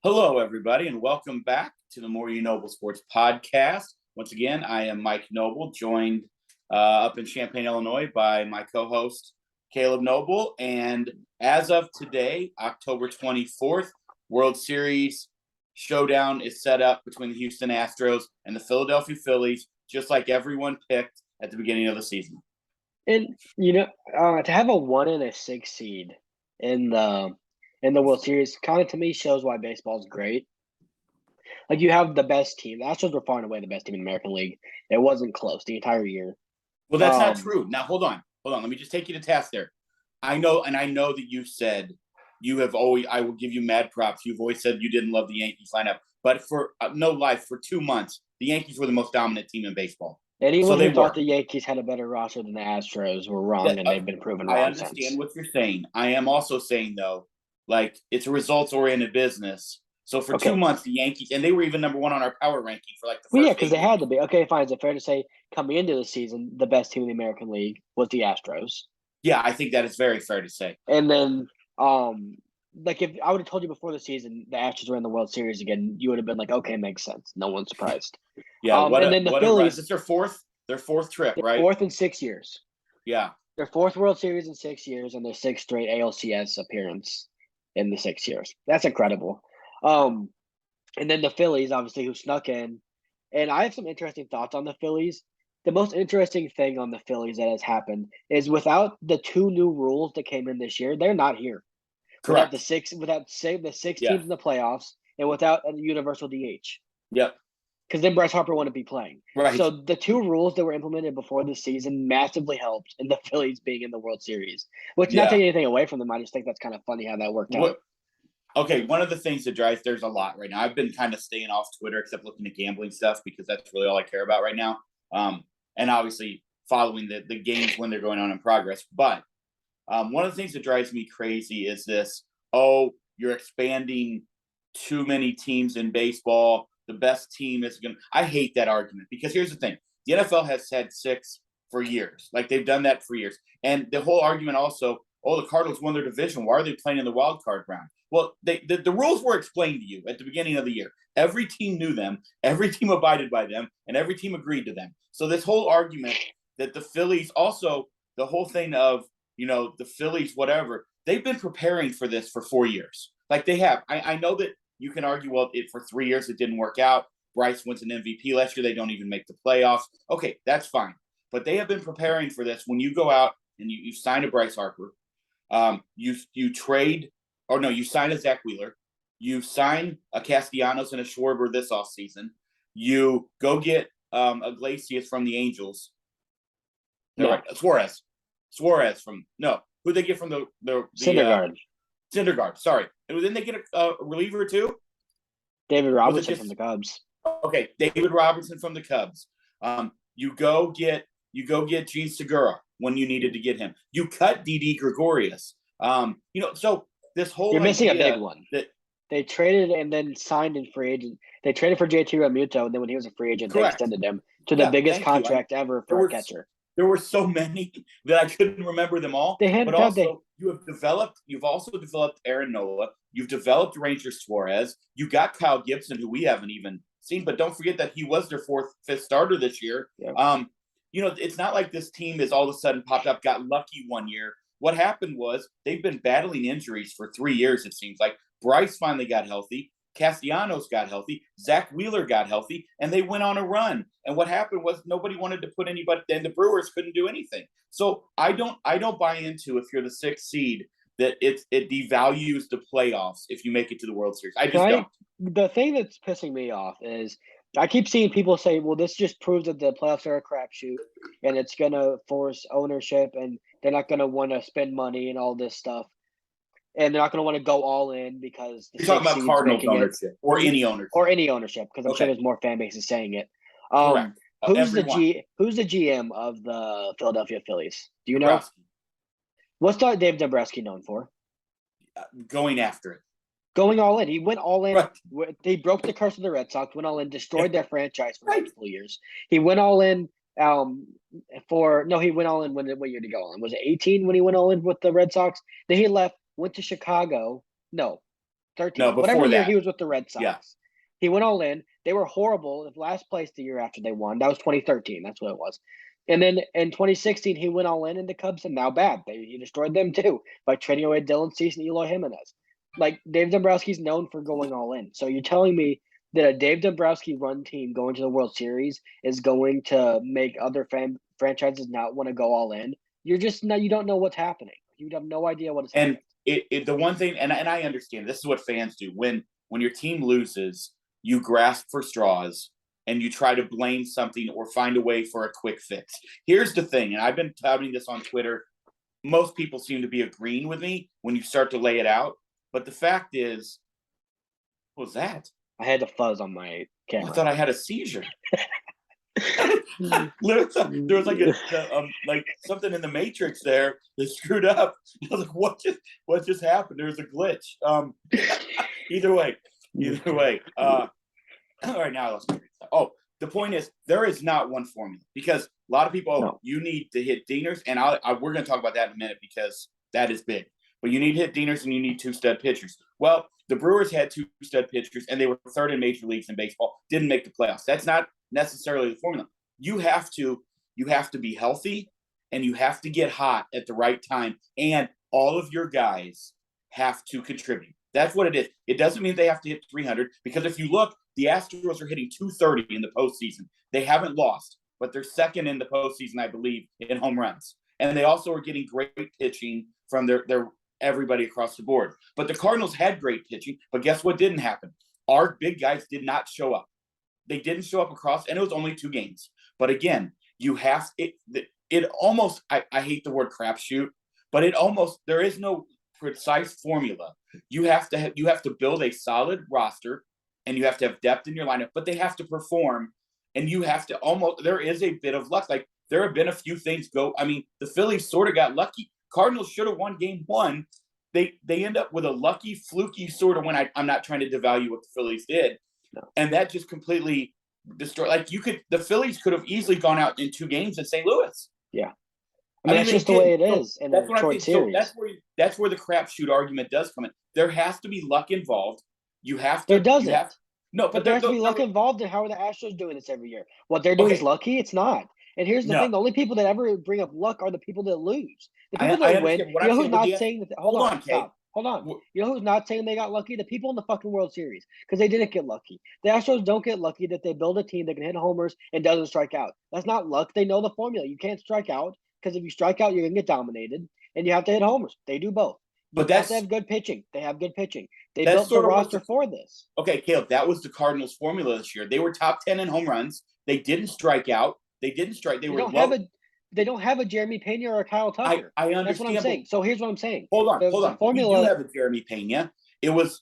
Hello, everybody, and welcome back to the More You Noble Sports Podcast. Once again, I am Mike Noble, joined up in Champaign, Illinois, by my co-host Caleb Noble. And as of today, October 24th, World Series showdown is set up between the Houston Astros and the Philadelphia Phillies, just like everyone picked at the beginning of the season. And to have a 1 and a 6 seed in the World Series kind of to me shows why baseball is great. Like you have the best team. The Astros were far and away the best team in the American League. It wasn't close the entire year. Well, that's not true. Now, hold on. Let me just take you to task there. I know that you said you have always. I will give you mad props. You've always said you didn't love the Yankees lineup, but for no life for 2 months, the Yankees were the most dominant team in baseball. Anyone who thought the Yankees had a better roster than the Astros were wrong, and they've been proven wrong. I understand what you're saying. I am also saying though, like it's a results-oriented business. So for 2 months, the Yankees, and they were even number one on our power ranking for like the first. Because they had to be. Okay, fine. Is it fair to say coming into the season, the best team in the American League was the Astros? Yeah, I think that is very fair to say. And then, like if I would have told you before the season the Astros were in the World Series again, you would have been like, okay, makes sense. No one's surprised. Yeah. And then the Phillies, it's their fourth trip, right? Fourth in 6 years. Yeah. Their fourth World Series in 6 years and their sixth straight ALCS appearance in the 6 years. That's incredible. And then the Phillies, obviously, who snuck in. And I have some interesting thoughts on the Phillies. The most interesting thing on the Phillies that has happened is without the 2 new rules that came in this year, they're not here. Correct. Without the six teams in the playoffs and without a universal DH. Yep. Because then Bryce Harper wouldn't be playing. Right. So the 2 rules that were implemented before the season massively helped in the Phillies being in the World Series. Which not taking anything away from them, I just think that's kind of funny how that worked out. Okay, one of the things that drives, there's a lot right now. I've been kind of staying off Twitter except looking at gambling stuff because that's really all I care about right now. And obviously following the games when they're going on in progress. But one of the things that drives me crazy is this, you're expanding too many teams in baseball. The best team is going to – I hate that argument because here's the thing. The NFL has had 6 for years. Like they've done that for years. And the whole argument also, the Cardinals won their division. Why are they playing in the wild card round? Well, the rules were explained to you at the beginning of the year. Every team knew them, every team abided by them, and every team agreed to them. So this whole argument that the Phillies also, the whole thing of, the Phillies, whatever, they've been preparing for this for 4 years. Like they have. I know that you can argue, for 3 years it didn't work out. Bryce wins an MVP last year. They don't even make the playoffs. Okay, that's fine. But they have been preparing for this. When you go out and you sign a Bryce Harper, you trade – or no, you sign a Zach Wheeler. You sign a Castellanos and a Schwarber this offseason. You go get Iglesias from the Angels. No, right. Suarez from – no. Who'd they get from the Syndergaard, sorry. And then they get a reliever too? David Robertson from the Cubs. Okay, David Robertson from the Cubs. You go get Gene Segura when you needed to get him. You cut Didi Gregorius. So this whole you're missing a big one. That they traded and then signed in free agent. They traded for JT Realmuto, and then when he was a free agent, they extended him to the biggest contract ever for a catcher. There were so many that I couldn't remember them all. But also, you've also developed Aaron Nola. You've developed Ranger Suarez. You got Kyle Gibson, who we haven't even seen. But don't forget that he was their 4th, 5th starter this year. Yeah. It's not like this team is all of a sudden popped up, got lucky one year. What happened was they've been battling injuries for 3 years, it seems like. Bryce finally got healthy. Castellanos got healthy. Zach Wheeler got healthy, and they went on a run. And what happened was nobody wanted to put anybody, and the Brewers couldn't do anything. So I don't buy into, if you're the 6th seed, that it devalues the playoffs if you make it to the World Series. I just don't. The thing that's pissing me off is I keep seeing people say, well, this just proves that the playoffs are a crapshoot, and it's going to force ownership, and they're not going to want to spend money and all this stuff. And they're not going to want to go all in because you're talking about Cardinals ownership or any ownership, because I'm sure there's more fan bases saying it. Correct. Who's the GM of the Philadelphia Phillies? Do you know? What's Dave Dombrowski known for? Going after it. Going all in. He went all in. Right. They broke the curse of the Red Sox, went all in, destroyed their franchise for multiple years. He went all in he went all in what year did he go all in? Was it 18 when he went all in with the Red Sox? Then he left, went to Chicago. No. 13. No, Whatever before year that. he was with the Red Sox. Yeah. He went all in. They were horrible. The last place the year after they won. That was 2013. That's what it was. And then in 2016, he went all in the Cubs, and now bad. He destroyed them too by trading away Dylan Cease and Eloy Jimenez. Like, Dave Dombrowski's known for going all in. So you're telling me that a Dave Dombrowski run team going to the World Series is going to make other franchises not want to go all in? You don't know what's happening. You have no idea what is happening. And the one thing, and I understand, this is what fans do. When your team loses, you grasp for straws and you try to blame something or find a way for a quick fix. Here's the thing, and I've been touting this on Twitter. Most people seem to be agreeing with me when you start to lay it out. But the fact is, what was that? I had a fuzz on my camera. I thought I had a seizure. There was like something in the Matrix there that screwed up. I was like, what just happened? There was a glitch. Either way. All right, now let's. Oh, the point is, there is not one formula because a lot of people, you need to hit dingers, and we're going to talk about that in a minute because that is big. But you need to hit dingers and you need 2 stud pitchers. Well, the Brewers had 2 stud pitchers, and they were third in major leagues in baseball. Didn't make the playoffs. That's not necessarily the formula. You have to be healthy, and you have to get hot at the right time, and all of your guys have to contribute. That's what it is. It doesn't mean they have to hit 300 because if you look, the Astros are hitting 230 in the postseason. They haven't lost, but they're second in the postseason, I believe, in home runs. And they also are getting great pitching from their everybody across the board. But the Cardinals had great pitching, but guess what didn't happen? Our big guys did not show up. They didn't show up across, and it was only 2 games. But again, you have it almost, I hate the word crapshoot, but there is no precise formula. You have to build a solid roster, and you have to have depth in your lineup, but they have to perform, and you have to there is a bit of luck. Like, there have been a few things go. I mean, the Phillies sort of got lucky. Cardinals should have won game 1. They end up with a lucky, fluky sort of win. I'm not trying to devalue what the Phillies did. No. And that just completely destroyed. Like, the Phillies could have easily gone out in 2 games in St. Louis. Yeah. I mean, that's just the way it is in a short series. So that's where the crapshoot argument does come in. There has to be luck involved. You have to. There doesn't. But there has to be luck involved in how are the Astros doing this every year. What they're doing is lucky? It's not. And here's the thing: the only people that ever bring up luck are the people that lose. The people that win. You know who's not saying that? Hold on, stop. Hold on. You know who's not saying they got lucky? The people in the fucking World Series, because they didn't get lucky. The Astros don't get lucky that they build a team that can hit homers and doesn't strike out. That's not luck. They know the formula. You can't strike out because if you strike out, you're gonna get dominated, and you have to hit homers. They do both. But they have good pitching. They have good pitching. They built the roster for this. Okay, Caleb, that was the Cardinals' formula this year. They were top 10 in home runs. They didn't strike out. They didn't strike. They don't have a Jeremy Pena or a Kyle Tucker. I understand. That's what I'm saying. So here's what I'm saying. Hold on. Formula, we do have a Jeremy Pena. It was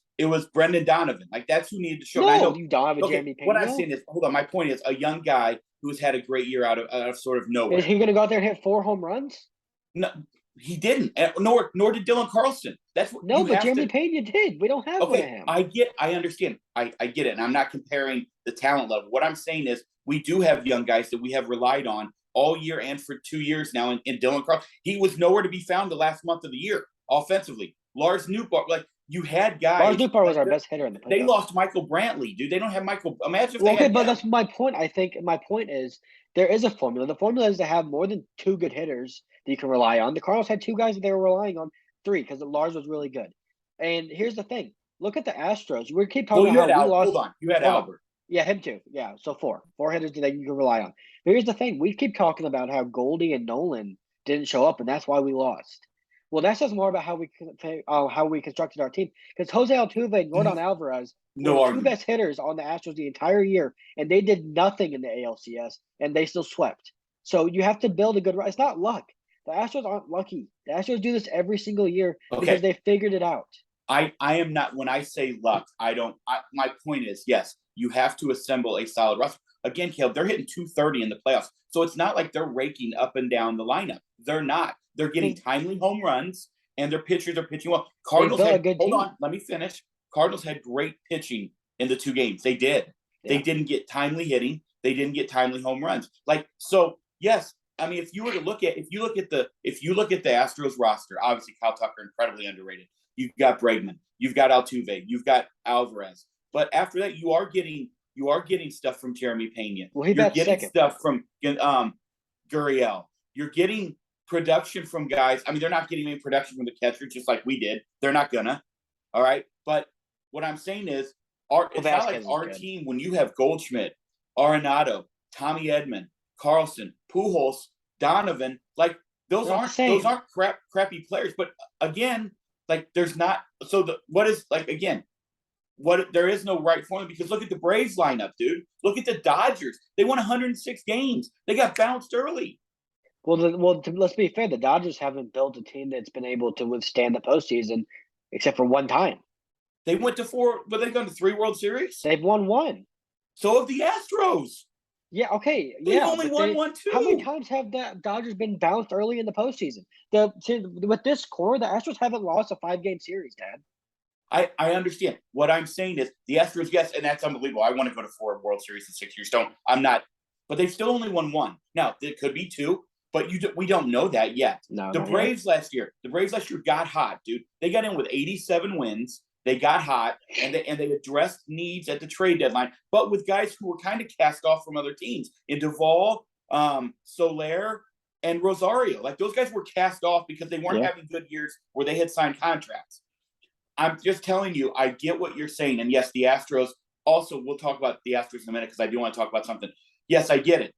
Brendan Donovan. Like, that's who needed to show. No, you don't have a Jeremy Pena. What I'm saying is, hold on. My point is, a young guy who's had a great year out of sort of nowhere. Is he going to go out there and hit 4 home runs? No, he didn't. Nor did Dylan Carlson. That's what. No, but Jeremy Pena did. We don't have one of him. I understand. I get it, and I'm not comparing the talent level. What I'm saying is, we do have young guys that we have relied on all year and for 2 years now. In Dylan Carlson, he was nowhere to be found the last month of the year offensively. Lars Nootbaar, like, you had guys. Lars Nootbaar was our best hitter in the playoffs. They lost Michael Brantley, dude. They don't have Michael. Imagine if they had. But that's my point. I think my point is there is a formula. The formula is to have more than 2 good hitters that you can rely on. The Cardinals had 2 guys that they were relying on, 3, because Lars was really good. And here's the thing: look at the Astros. We keep talking about how we lost. Hold on, you had Albert. Yeah, him too. Yeah, so 4 hitters that you can rely on. But here's the thing: we keep talking about how Goldie and Nolan didn't show up, and that's why we lost. Well, that says more about how we constructed our team. Because Jose Altuve and Yordan Alvarez were the 2 best hitters on the Astros the entire year, and they did nothing in the ALCS, and they still swept. So you have to build a good. It's not luck. The Astros aren't lucky. The Astros do this every single year because they figured it out. I am not. When I say luck, I don't. My point is, yes, you have to assemble a solid roster. Again, Caleb, they're hitting 230 in the playoffs, so it's not like they're raking up and down the lineup. They're not. They're getting timely home runs, and their pitchers are pitching well. Cardinals had, hold on, let me finish. Cardinals had great pitching in the 2 games. They did. Yeah. They didn't get timely hitting. They didn't get timely home runs. Like, so, yes. I mean, if you look at the Astros roster, obviously Kyle Tucker incredibly underrated. You've got Bregman. You've got Altuve. You've got Alvarez. But after that, you are getting stuff from Jeremy Pena. Well, he You're bats getting second. stuff from Gurriel. You're getting production from guys. I mean, they're not getting any production from the catcher, just like we did. They're not gonna. All right. But what I'm saying is, it's not like our team when you have Goldschmidt, Arenado, Tommy Edman, Carlson, Pujols, Donovan, like those aren't crappy players. But again, like there's not. So there is no right formula because look at the Braves lineup, dude. Look at the Dodgers. They won 106 games. They got bounced early. Well, let's be fair. The Dodgers haven't built a team that's been able to withstand the postseason, except for one time. They went to 4. But they've gone to 3 World Series. They've won 1. So have the Astros. Yeah. Okay. They've only won 1 too. How many times have the Dodgers been bounced early in the postseason? With this core, the Astros haven't lost a 5-game series, Dad. I understand. What I'm saying is the Astros, yes, and that's unbelievable. I want to go to 4 World Series in 6 years. I'm not. But they've still only won 1. Now, it could be 2, but we don't know that yet. No, the Braves last year got hot, dude. They got in with 87 wins. They got hot, and they addressed needs at the trade deadline, but with guys who were kind of cast off from other teams. In Duvall, Soler, and Rosario. Like, those guys were cast off because they weren't having good years where they had signed contracts. I'm just telling you, I get what you're saying. And yes, the Astros also, we'll talk about the Astros in a minute because I do want to talk about something. Yes, I get it.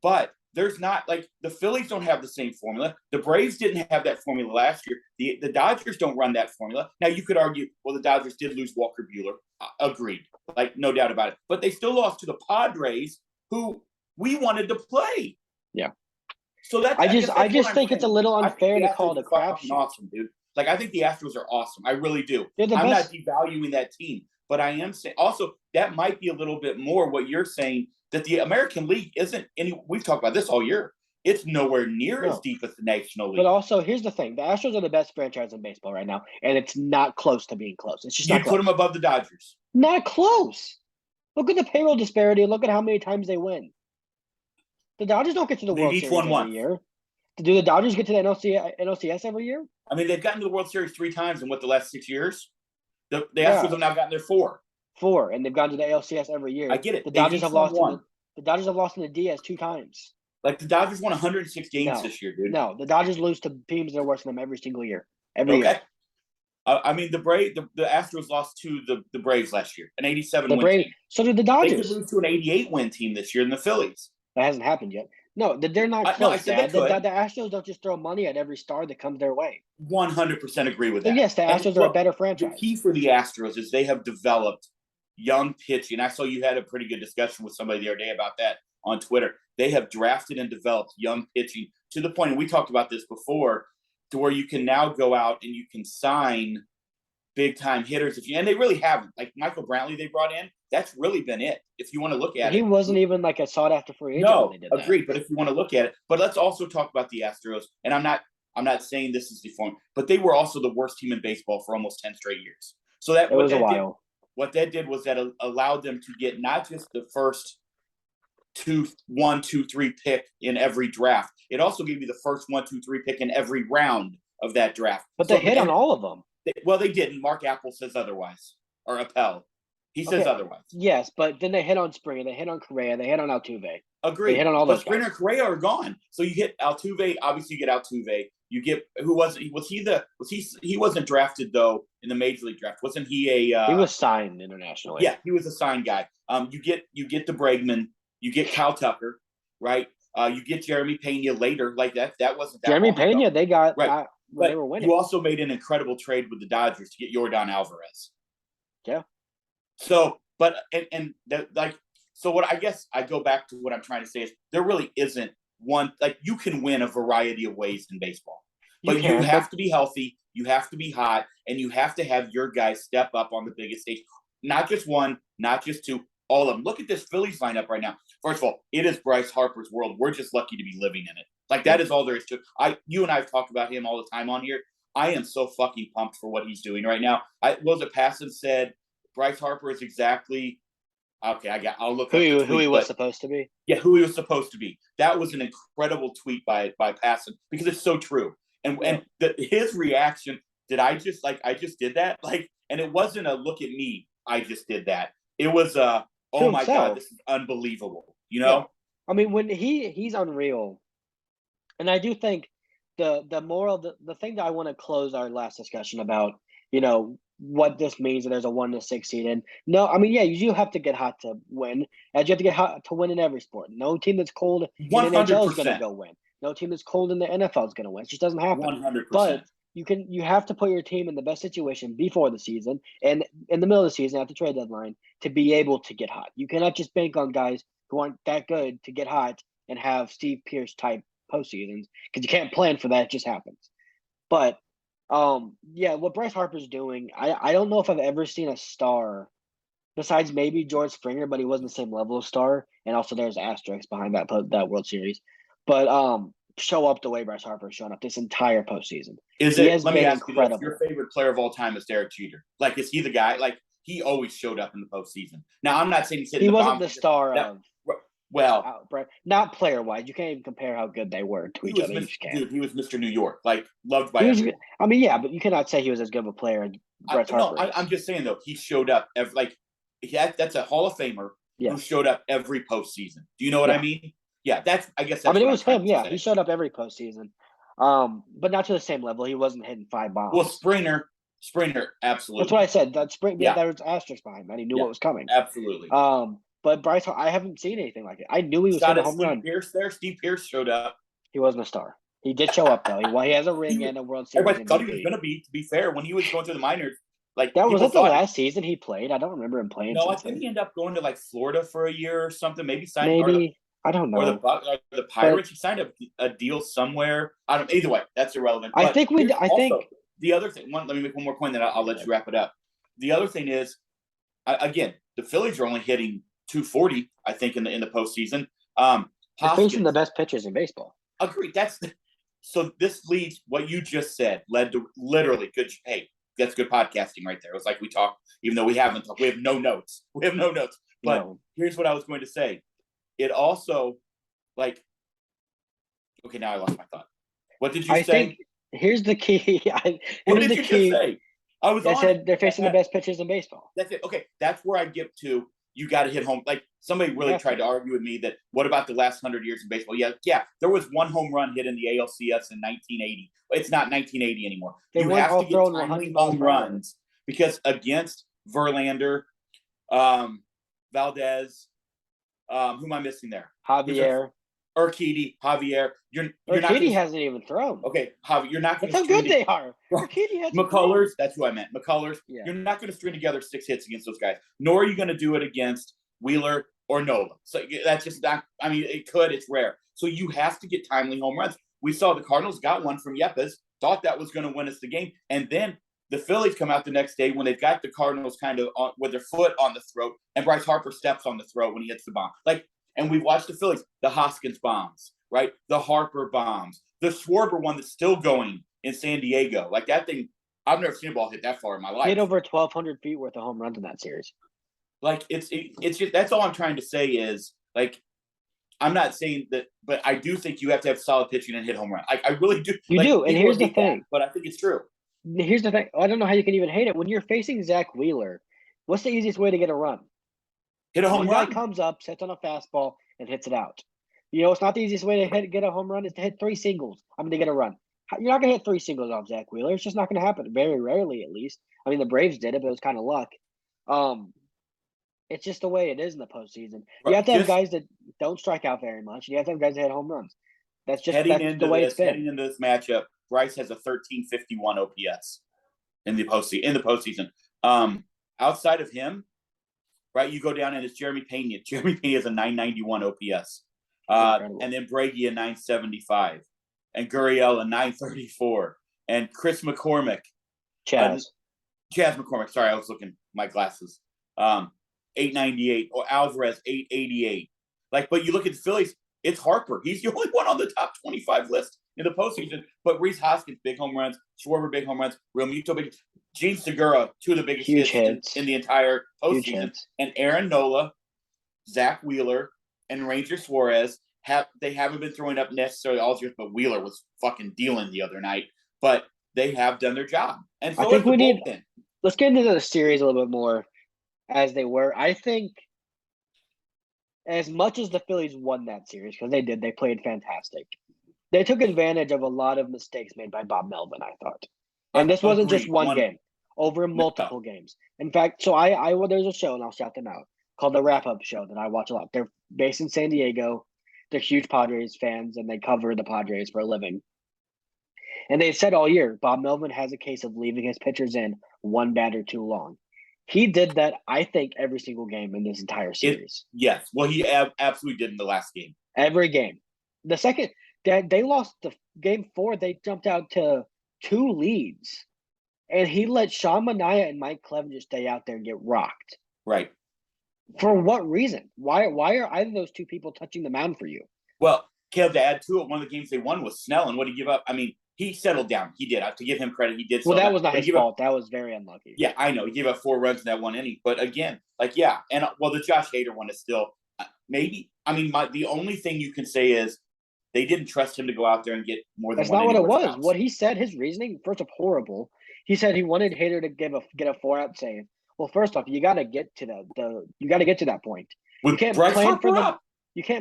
But there's not, like, the Phillies don't have the same formula. The Braves didn't have that formula last year. The Dodgers don't run that formula. Now, you could argue, well, the Dodgers did lose Walker Buehler. Agreed. Like, no doubt about it. But they still lost to the Padres, who we wanted to play. Yeah. So that's I just think it's a little unfair to call it a crapshoot. Awesome, dude. Like, I think the Astros are awesome. I really do. I'm not devaluing that team, but I am saying also that might be a little bit more what you're saying, that the American League isn't any. We've talked about this all year. It's nowhere near as deep as the National League. But also, here's the thing: the Astros are the best franchise in baseball right now, and it's not close to being close. It's just not close. You put them above the Dodgers. Not close. Look at the payroll disparity. Look at how many times they win. The Dodgers don't get to the World Series every year. Do the Dodgers get to the NLCS every year? I mean, they've gotten to the World Series 3 times in the last 6 years. The Astros have now gotten there 4. 4, and they've gone to the ALCS every year. I get it. The Dodgers have lost. The Dodgers have lost in the DS 2 times. Like, the Dodgers won 106 games this year, dude. No, the Dodgers lose to teams that are worse than them every single year. Every year. I mean, the Astros lost to the Braves last year, an 87 win team. So did the Dodgers. They could lose to an 88 win team this year in the Phillies. That hasn't happened yet. No, they're not close. The Astros don't just throw money at every star that comes their way. 100% agree with that. So yes, the Astros are a better franchise. The key for the Astros is they have developed young pitching. I saw you had a pretty good discussion with somebody the other day about that on Twitter. They have drafted and developed young pitching to the point, and we talked about this before, to where you can now go out and you can sign big-time hitters. And they really haven't. Like Michael Brantley they brought in, that's really been it. If you want to look at it. He wasn't even like a sought-after free agent when they did that. Agreed. But if you want to look at it. But let's also talk about the Astros. And I'm not saying this is the form, but they were also the worst team in baseball for almost 10 straight years. So that was a while. What that did was that allowed them to get not just the first 1, 2, 3 pick in every draft. It also gave you the first 1, 2, 3 pick in every round of that draft. But they hit on all of them. They didn't. Mark Apple says otherwise. Or Appel. He says otherwise. Yes, but then they hit on Springer, they hit on Correa, they hit on Altuve. Agreed. They hit on all those Springer and Correa are gone. So you hit Altuve. Obviously, you get Altuve. You get he wasn't drafted though in the major league draft. Wasn't he a? He was signed internationally. Yeah, he was a signed guy. You get the Bregman. You get Kyle Tucker, right? You get Jeremy Pena later. Like that wasn't that Jeremy Pena. Ago. They got right. But they were winning. You also made an incredible trade with the Dodgers to get Yordan Alvarez. Yeah. So, but so what I guess I go back to what I'm trying to say is there really isn't one, like you can win a variety of ways in baseball, but you have to be healthy, you have to be hot, and you have to have your guys step up on the biggest stage. Not just one, not just two, all of them. Look at this Phillies lineup right now. First of all, it is Bryce Harper's world. We're just lucky to be living in it. Like that is all there is to it. You and I have talked about him all the time on here. I am so fucking pumped for what he's doing right now. Passan said Bryce Harper is exactly okay. I'll look who he was supposed to be. Yeah, who he was supposed to be. That was an incredible tweet by Passan because it's so true. And his reaction did I just did that? Like, and it wasn't a look at me, I just did that. It was a, oh my God, this is unbelievable. You know? Yeah. I mean, when he's unreal. And I do think the moral the thing that I want to close our last discussion about, what this means that there's a 1-6 seed. And no, I mean, yeah, you do have to get hot to win, as you have to get hot to win in every sport. No team that's cold in the NHL is going to 100%. go win. No team that's cold in the NFL is going to win. It just doesn't happen. 100%. But you have to put your team in the best situation before the season and in the middle of the season at the trade deadline to be able to get hot. You cannot just bank on guys who aren't that good to get hot and have Steve Pierce type postseasons, because you can't plan for that. It just happens. But yeah, what Bryce Harper's doing, I don't know if I've ever seen a star besides maybe George Springer, but he wasn't the same level of star. And also there's asterisks behind that World Series. But show up the way Bryce Harper's shown up this entire postseason. Let me ask you this, your favorite player of all time is Derek Jeter. Like, is he the guy? Like, he always showed up in the postseason. Now, I'm not saying he wasn't the star of. Well, not player wise, you can't even compare how good they were to each other. Dude, he was Mr. New York, like loved by everyone. I mean, yeah, but you cannot say he was as good of a player as Bryce Harper. No, I'm just saying though, he showed up that's a Hall of Famer who showed up every postseason. Do you know what I mean? Yeah, I guess. That's it was him. Yeah, he showed up every postseason, but not to the same level. He wasn't hitting 5 bombs. Well, Springer, absolutely. That's what I said. That there was asterisks behind that. He knew what was coming. Absolutely. But Bryce, I haven't seen anything like it. I knew he was hitting a home run. Steve Pierce showed up. He wasn't a star. He did show up though. He has a ring and a World Series. Everybody thought he was going to be. To be fair, when he was going through the minors, like that was the last season he played. I don't remember him playing. No, I think he ended up going to like Florida for a year or something. Maybe I don't know. Or the Pirates. He signed a deal somewhere. I don't. Either way, that's irrelevant. I think the other thing. Let me make one more point. Then I'll let you wrap it up. The other thing is, again, the Phillies are only hitting 240, I think, in the postseason. They're facing the best pitchers in baseball. Agreed. So this leads, what you just said led to literally good. Hey, that's good podcasting right there. It was like we talked, even though we haven't talked. We have no notes. But here's what I was going to say. It also, okay, now I lost my thought. What did you say? Here's the key. What did you just say? I said they're facing the best pitchers in baseball. That's it. Okay, that's where I get to. You got to hit home. Like, somebody really tried to argue with me that what about the last 100 years in baseball? Yeah. There was one home run hit in the ALCS in 1980. It's not 1980 anymore. You have to get timely home runs because against Verlander, Valdez, who am I missing there? Javier. Urquidy, Javier. Urquidy hasn't even thrown. Okay, Javier, you're not going to. That's how good they are. Urquidy has McCullers, that's who I meant. McCullers. Yeah. You're not going to string together 6 hits against those guys. Nor are you going to do it against Wheeler or Nola. So that's just not. I mean, it could. It's rare. So you have to get timely home runs. We saw the Cardinals got one from Yepes. Thought that was going to win us the game, and then the Phillies come out the next day when they've got the Cardinals kind of with their foot on the throat, and Bryce Harper steps on the throat when he hits the bomb. And we've watched the Phillies, the Hoskins bombs, right? The Harper bombs, the Schwarber one that's still going in San Diego. Like that thing, I've never seen a ball hit that far in my life. Hit over 1,200 feet worth of home runs in that series. Like it's just, that's all I'm trying to say is like, I'm not saying that, but I do think you have to have solid pitching and hit home run. I really do. You do, and here's the thing. But I think it's true. Here's the thing. I don't know how you can even hate it. When you're facing Zach Wheeler, what's the easiest way to get a run? Hit a home run. Guy comes up, sets on a fastball, and hits it out. It's not the easiest way to get a home run is to hit 3 singles. To get a run. You're not going to hit 3 singles off Zach Wheeler. It's just not going to happen. Very rarely, at least. I mean, the Braves did it, but it was kind of luck. It's just the way it is in the postseason. You have to have guys that don't strike out very much. You have to have guys that hit home runs. That's the way it's been. Heading into this matchup, Bryce has a 1351 OPS in the postseason. Outside of him, right, you go down and it's Jeremy Pena. Jeremy Pena has a 991 OPS. And then Bregman a 975. And Gurriel a 934. And Chris McCormick. Chaz McCormick. Sorry, I was looking at my glasses. 898. Or Alvarez, 888. But you look at the Phillies, it's Harper. He's the only one on the top 25 list in the postseason. But Rhys Hoskins, big home runs. Schwarber, big home runs. Realmuto, big. Gene Segura, 2 of the biggest hits in the entire postseason. And Aaron Nola, Zach Wheeler, and Ranger Suarez haven't been throwing up necessarily all years, but Wheeler was fucking dealing the other night. But they have done their job, and I so think has the we need. bullpen. Let's get into the series a little bit more as they were. I think as much as the Phillies won that series, because they did, they played fantastic. They took advantage of a lot of mistakes made by Bob Melvin, I thought. And this wasn't just Agreed. one game, over multiple games. In fact, so there's a show, and I'll shout them out, called the Wrap Up Show that I watch a lot. They're based in San Diego. They're huge Padres fans, and they cover the Padres for a living. And they said all year, Bob Melvin has a case of leaving his pitchers in one batter too long. He did that, I think, every single game in this entire series. Yes. Well, he absolutely did in the last game. Every game. The second they lost the game 4, they jumped out to 2 leads. And he let Sean Manaea and Mike Clevenger stay out there and get rocked. Right. For what reason? Why are either of those two people touching the mound for you? Well, Caleb, to add to it, one of the games they won was Snell, and what did he give up? I mean, he settled down. He did. I have to give him credit. He did. Well, that was not his fault. That was very unlucky. Yeah, I know. He gave up 4 runs in that one inning. But again, and the Josh Hader one is still maybe. I mean, the only thing you can say is they didn't trust him to go out there and get more than. That's not what it was. What he said, his reasoning, first of horrible. He said he wanted Hader to get a 4-out save. Well, first off, you got to get to that point. You can't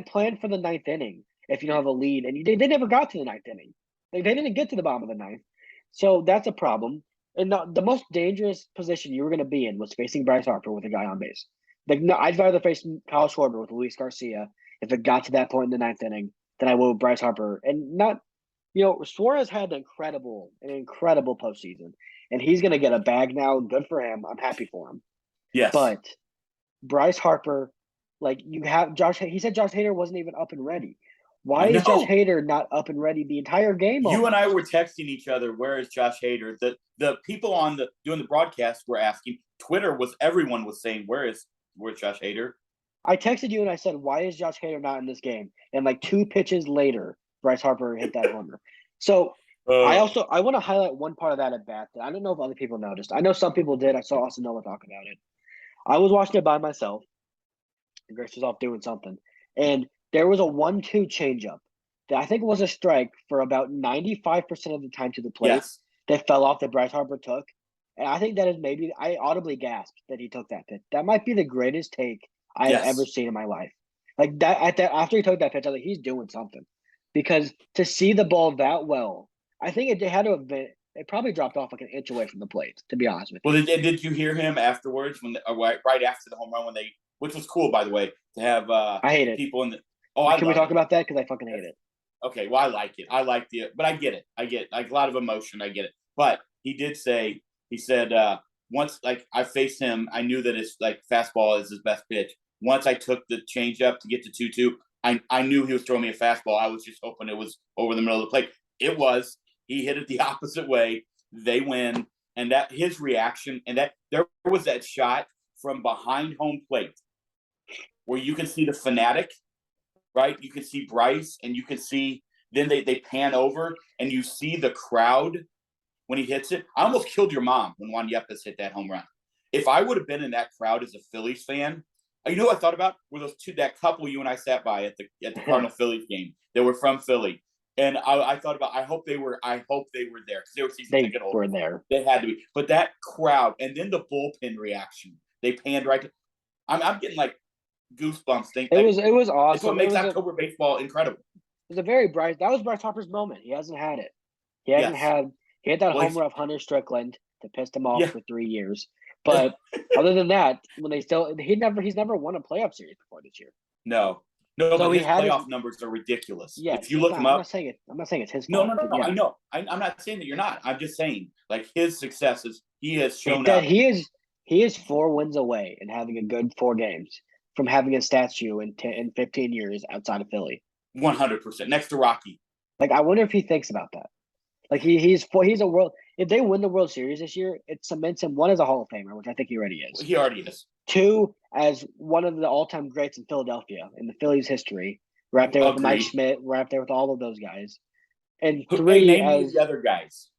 plan for the 9th inning if you don't have a lead, and they never got to the 9th inning. They didn't get to the bottom of the 9th, so that's a problem. And the most dangerous position you were going to be in was facing Bryce Harper with a guy on base. I'd rather face Kyle Schwarber with Luis Garcia if it got to that point in the 9th inning than I would with Bryce Harper. And not, Suarez had an incredible postseason, and he's going to get a bag now. Good for him. I'm happy for him. Yes. But Bryce Harper, you have Josh. He said Josh Hader wasn't even up and ready. Why is Josh Hader not up and ready the entire game? You and I were texting each other, where is Josh Hader? The people doing the broadcast were asking. Everyone was saying, where's Josh Hader? I texted you and I said, why is Josh Hader not in this game? And 2 pitches later, Bryce Harper hit that homer. So I want to highlight one part of that at bat that I don't know if other people noticed. I know some people did. I saw Austin Noah talk about it. I was watching it by myself. And Grace was off doing something. And there was a 1-2 changeup that I think was a strike for about 95% of the time to the plate that fell off that Bryce Harper took. And I think that is I audibly gasped that he took that pitch. That might be the greatest take I have ever seen in my life. After he took that pitch, I was like, he's doing something. Because to see the ball that well, I think it had to have been – it probably dropped off an inch away from the plate, to be honest with you. Well, did you hear him afterwards right after the home run which was cool, by the way, to have I hate it. People in the – Can we talk about that? Because I fucking hate it. Okay, well, I like it. I like but I get it. I get a lot of emotion. I get it. But he did say – he said once I faced him, I knew that his fastball is his best pitch. Once I took the changeup to get to 2-2, I knew he was throwing me a fastball. I was just hoping it was over the middle of the plate. It was. He hit it the opposite way. They win. And that his reaction, and that there was that shot from behind home plate where you can see the fanatic, right? You can see Bryce, and you can see then they pan over, and you see the crowd when he hits it. I almost killed your mom when Juan Yepes hit that home run. If I would have been in that crowd as a Phillies fan, you know what I thought about? Were those that couple you and I sat by at the Cardinal Phillies game. They were from Philly. And I thought about, I hope they were there because they were season ticket holders. They were there. They had to be. But that crowd, and then the bullpen reaction, they panned right to, I'm getting goosebumps. It was awesome. It's what makes October baseball incredible. It was a very Bryce. That was Bryce Harper's moment. He hasn't had it. He hasn't had. He had that homer of Hunter Strickland that pissed him off for 3 years. But other than that, he's never won a playoff series before this year. No, so but his playoff numbers are ridiculous. Yeah, if you look him up, I'm not saying it's his fault. No. Yeah. I know. I'm not saying that you're not. I'm just saying his successes. He has shown up. He is 4 wins away and having a good 4 games from having a statue in 15 years outside of Philly. 100% next to Rocky. I wonder if he thinks about that. He's a world. If they win the World Series this year, it cements him 1 as a Hall of Famer, which I think he already is. He already is. 2 as one of the all-time greats in Philadelphia in the Phillies history. Right there with Mike Schmidt. Right there with all of those guys. And 3 as the other guys.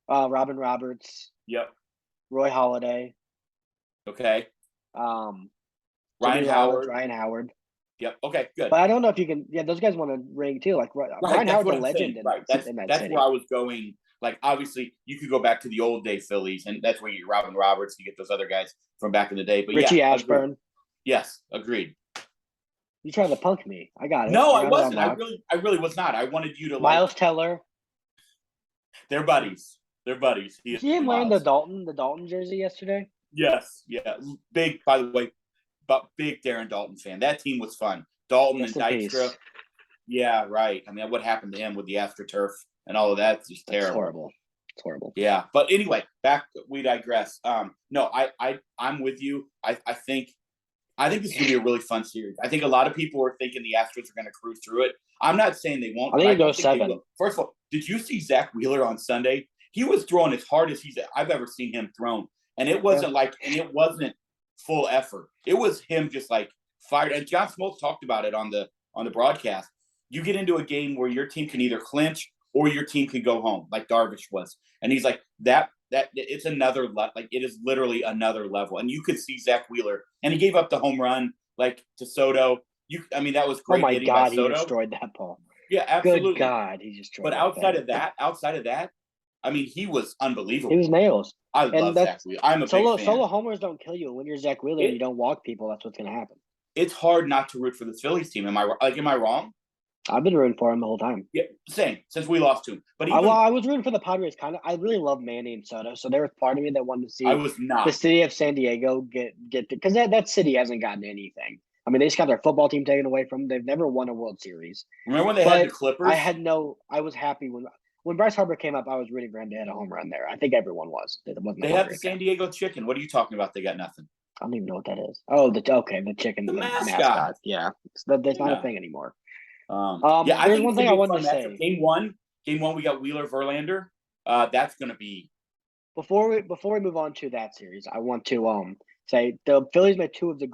Robin Roberts. Yep. Roy Halladay. Okay. Ryan Howard. Yep. Okay. Good. But I don't know if you can. Yeah, those guys want to ring too. Ryan Howard's a legend. Right. That's where I was going Like, obviously, you could go back to the old day Phillies, and that's where you get Robin Roberts, you get those other guys from back in the day. But Richie yeah, Ashburn. agreed. Yes, agreed. You trying to punk me? I got it. No, I I got wasn't. I really was not. I wanted you to Miles Teller. They're buddies. They're buddies. You see him wearing the Dalton jersey yesterday? Yes, yeah. Big, by the way, but big Darren Dalton fan. That team was fun. Dalton and Dykstra. Yeah, right. I mean, what happened to him with the AstroTurf and all of that's just terrible. It's horrible. Yeah, but anyway, we digress. No, I'm with you. I think this is gonna be a really fun series. I think a lot of people are thinking the Astros are gonna cruise through it. I'm not saying they won't. I think it goes 7. First of all, did you see Zach Wheeler on Sunday? He was throwing as hard as I've ever seen him thrown, and it wasn't it wasn't full effort. It was him just like fired. And John Smoltz talked about it on the broadcast. You get into a game where your team can either clinch or your team can go home, like Darvish was, and he's like that it's another like it is literally another level. And you could see Zach Wheeler, and he gave up the home run like to Soto. That was great. Oh my God, he destroyed that ball. Yeah, absolutely. Good God, he destroyed. But outside of that, I mean, he was unbelievable. He was nails. I love Zach Wheeler. I'm a big fan. Solo homers don't kill you. When you're Zach Wheeler and you don't walk people, that's what's going to happen. It's hard not to root for this Phillies team. Am I wrong? I've been rooting for him the whole time. Yeah, same. Since we lost to him. But I was rooting for the Padres kind of. I really love Manny and Soto, so there was part of me that wanted to see the city of San Diego get because that city hasn't gotten anything. I mean, they just got their football team taken away from them. They've never won a World Series. Remember when they had the Clippers? I was happy when Bryce Harper came up. I was rooting for him to hit a home run there. I think everyone was. They have the San Diego Chicken. What are you talking about? They got nothing. I don't even know what that is. Oh, the chicken, the mascot. Yeah, that's not a thing anymore. There's one thing I wanted to say. Game one, we got Wheeler Verlander. That's going to be. Before we move on to that series, I want to say the Phillies made two of the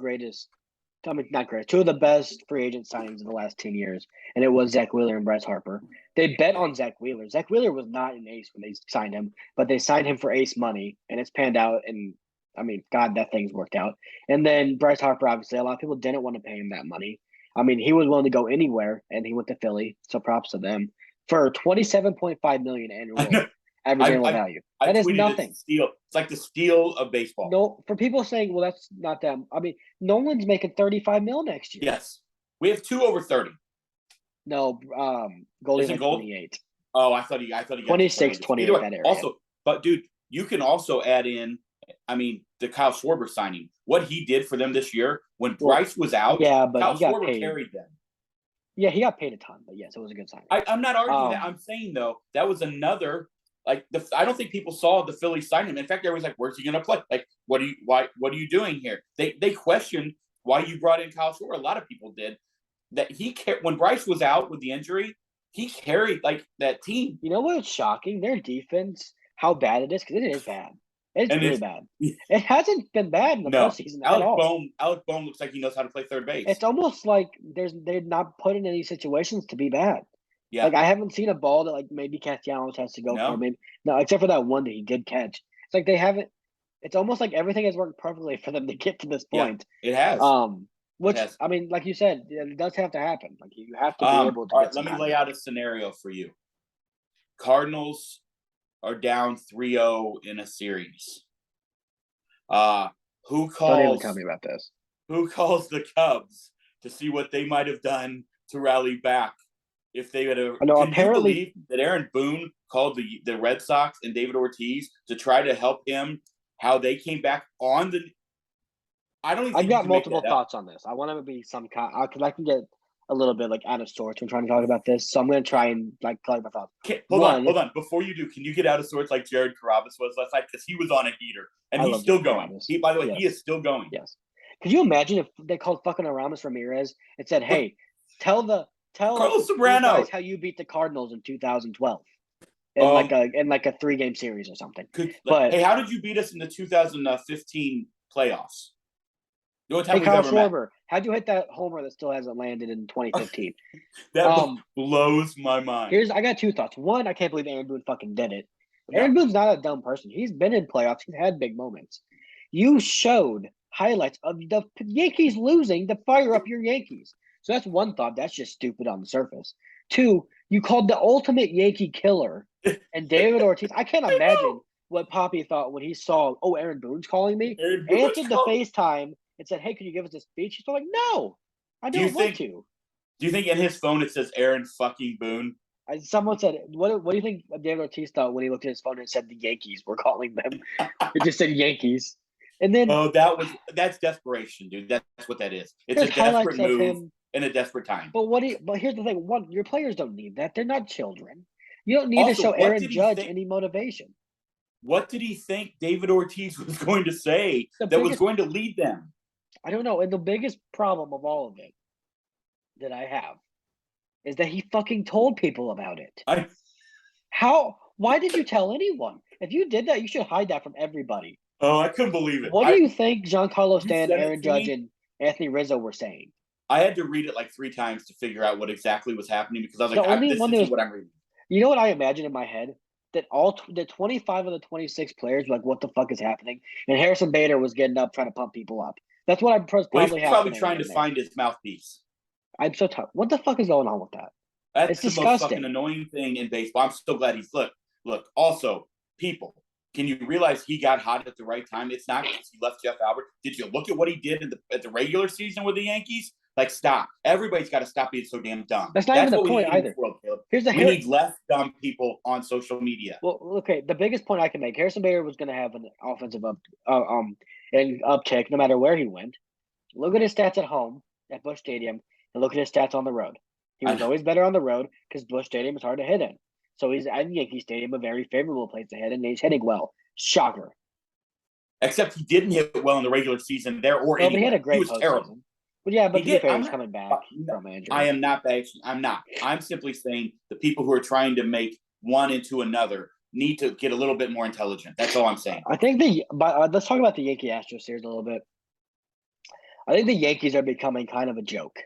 best free agent signings of the last 10 years, and it was Zach Wheeler and Bryce Harper. They bet on Zach Wheeler. Zach Wheeler was not an ace when they signed him, but they signed him for ace money, and it's panned out. And I mean, God, that thing's worked out. And then Bryce Harper, obviously, a lot of people didn't want to pay him that money. I mean, he was willing to go anywhere, and he went to Philly. So props to them for $27.5 million annual average annual value. That is nothing. It's like the steal of baseball. No, for people saying, well, that's not them. I mean, Nolan's making $35 million next year. Yes, we have 2 over 30. No, Goldie's like 28. Oh, I thought he got 26, 28 that area. Also, but dude, you can also add in. I mean, the Kyle Schwarber signing, what he did for them this year when Bryce was out. Yeah, but Kyle he got Schwarber paid. carried them. Yeah, he got paid a ton, but yes, it was a good signing. I'm not arguing that. I'm saying though that was another I don't think people saw the Phillies sign him. In fact, everyone's like, "Where's he going to play? Like, what are you doing here?" They questioned why you brought in Kyle Schwarber. A lot of people did. That when Bryce was out with the injury, he carried like that team. You know what's shocking? Their defense, how bad it is, because it is bad. It's really bad. It hasn't been bad in the postseason at all. Alec Bohm looks like he knows how to play third base. It's almost like they're not put in any situations to be bad. Yeah. Like I haven't seen a ball that like maybe Castellanos has to go for. Maybe no, except for that one that he did catch. It's like they haven't. It's almost like everything has worked perfectly for them to get to this point. Yeah, it has. Which I mean, like you said, it does have to happen. Like you have to be able to. All right, let me lay out a scenario for you. Cardinals are down 3-0 in a series. Who calls? Don't even tell me about this. Who calls the Cubs to see what they might have done to rally back if they had a? No, can apparently, you believe that Aaron Boone called the Red Sox and David Ortiz to try to help him? How they came back on the. I don't even. I've got multiple thoughts on this. I want to be some kind because I can get a little bit like out of sorts when trying to talk about this. So I'm going to try and like collect my thoughts. Hold on. Before you do, can you get out of sorts like Jared Carrabis was last night because he was on a heater and he's still going. By the way, he is still going. Yes. Could you imagine if they called fucking Aramis Ramirez and said, "Hey, tell Carlos Sobrano guys how you beat the Cardinals in 2012 in like a 3-game series or something." Hey, how did you beat us in the 2015 playoffs? Hey, Kyle Schwarber, how'd you hit that homer that still hasn't landed in 2015? That blows my mind. I got 2 thoughts. One, I can't believe Aaron Boone fucking did it. Aaron Boone's not a dumb person. He's been in playoffs. He's had big moments. You showed highlights of the Yankees losing to fire up your Yankees. So that's one thought. That's just stupid on the surface. Two, you called the ultimate Yankee killer and David Ortiz. I can't imagine what Poppy thought when he saw, Aaron Boone's calling me. Aaron Boone Answered the called- FaceTime and said, "Hey, can you give us a speech?" He's like, "No, I Do you don't want think- to." Do you think in his phone it says Aaron fucking Boone? Someone said, what do you think David Ortiz thought when he looked at his phone and said the Yankees were calling them? It just said Yankees. And then Oh, that's desperation, dude. That's what that is. It's a there's highlights desperate of move him. in a desperate time. But here's the thing: one, your players don't need that. They're not children. You don't need to Also, show what Aaron did he Judge think- any motivation. What did he think David Ortiz was going to say The that was biggest- going to lead them? I don't know. And the biggest problem of all of it that I have is that he fucking told people about it. Why did you tell anyone? If you did that, you should hide that from everybody. I couldn't believe it. What do you think Giancarlo You Stanton, sent it Aaron to Judge, me? and Anthony Rizzo were saying? I had to read it like 3 times to figure out what exactly was happening because I was The like, only this one isn't that what I'm reading. You know what I imagine in my head? That the 25 of the 26 players were like, what the fuck is happening? And Harrison Bader was getting up trying to pump people up. That's what I'm Well, probably he's probably happening trying to in there. find his mouthpiece. I'm so tired. What the fuck is going on with that? That's It's the most disgusting. fucking annoying thing in baseball. I'm so glad he's look. Also, people, can you realize he got hot at the right time? It's not because he left Jeff Albert. Did you look at what he did at the regular season with the Yankees? Like, stop. Everybody's got to stop being so damn dumb. That's not even the what we point need in either. this world, Caleb. Here's the We need less dumb people on social media. Well, okay. The biggest point I can make: Harrison Bader was going to have an offensive uptick no matter where he went. Look at his stats at home at Busch Stadium, and look at his stats on the road. He was always better on the road because Busch Stadium is hard to hit in. So he's at Yankee Stadium, a very favorable place to hit, and he's hitting well. Shocker. Except he didn't hit well in the regular season there or Well, but anywhere. he had a great was terrible. postseason. But yeah, but He to be did. fair, I'm he's not- coming back from injury. I am not bashing. I'm not. I'm simply saying the people who are trying to make one into another need to get a little bit more intelligent. That's all I'm saying. I think let's talk about the Yankee Astros series a little bit. I think the Yankees are becoming kind of a joke.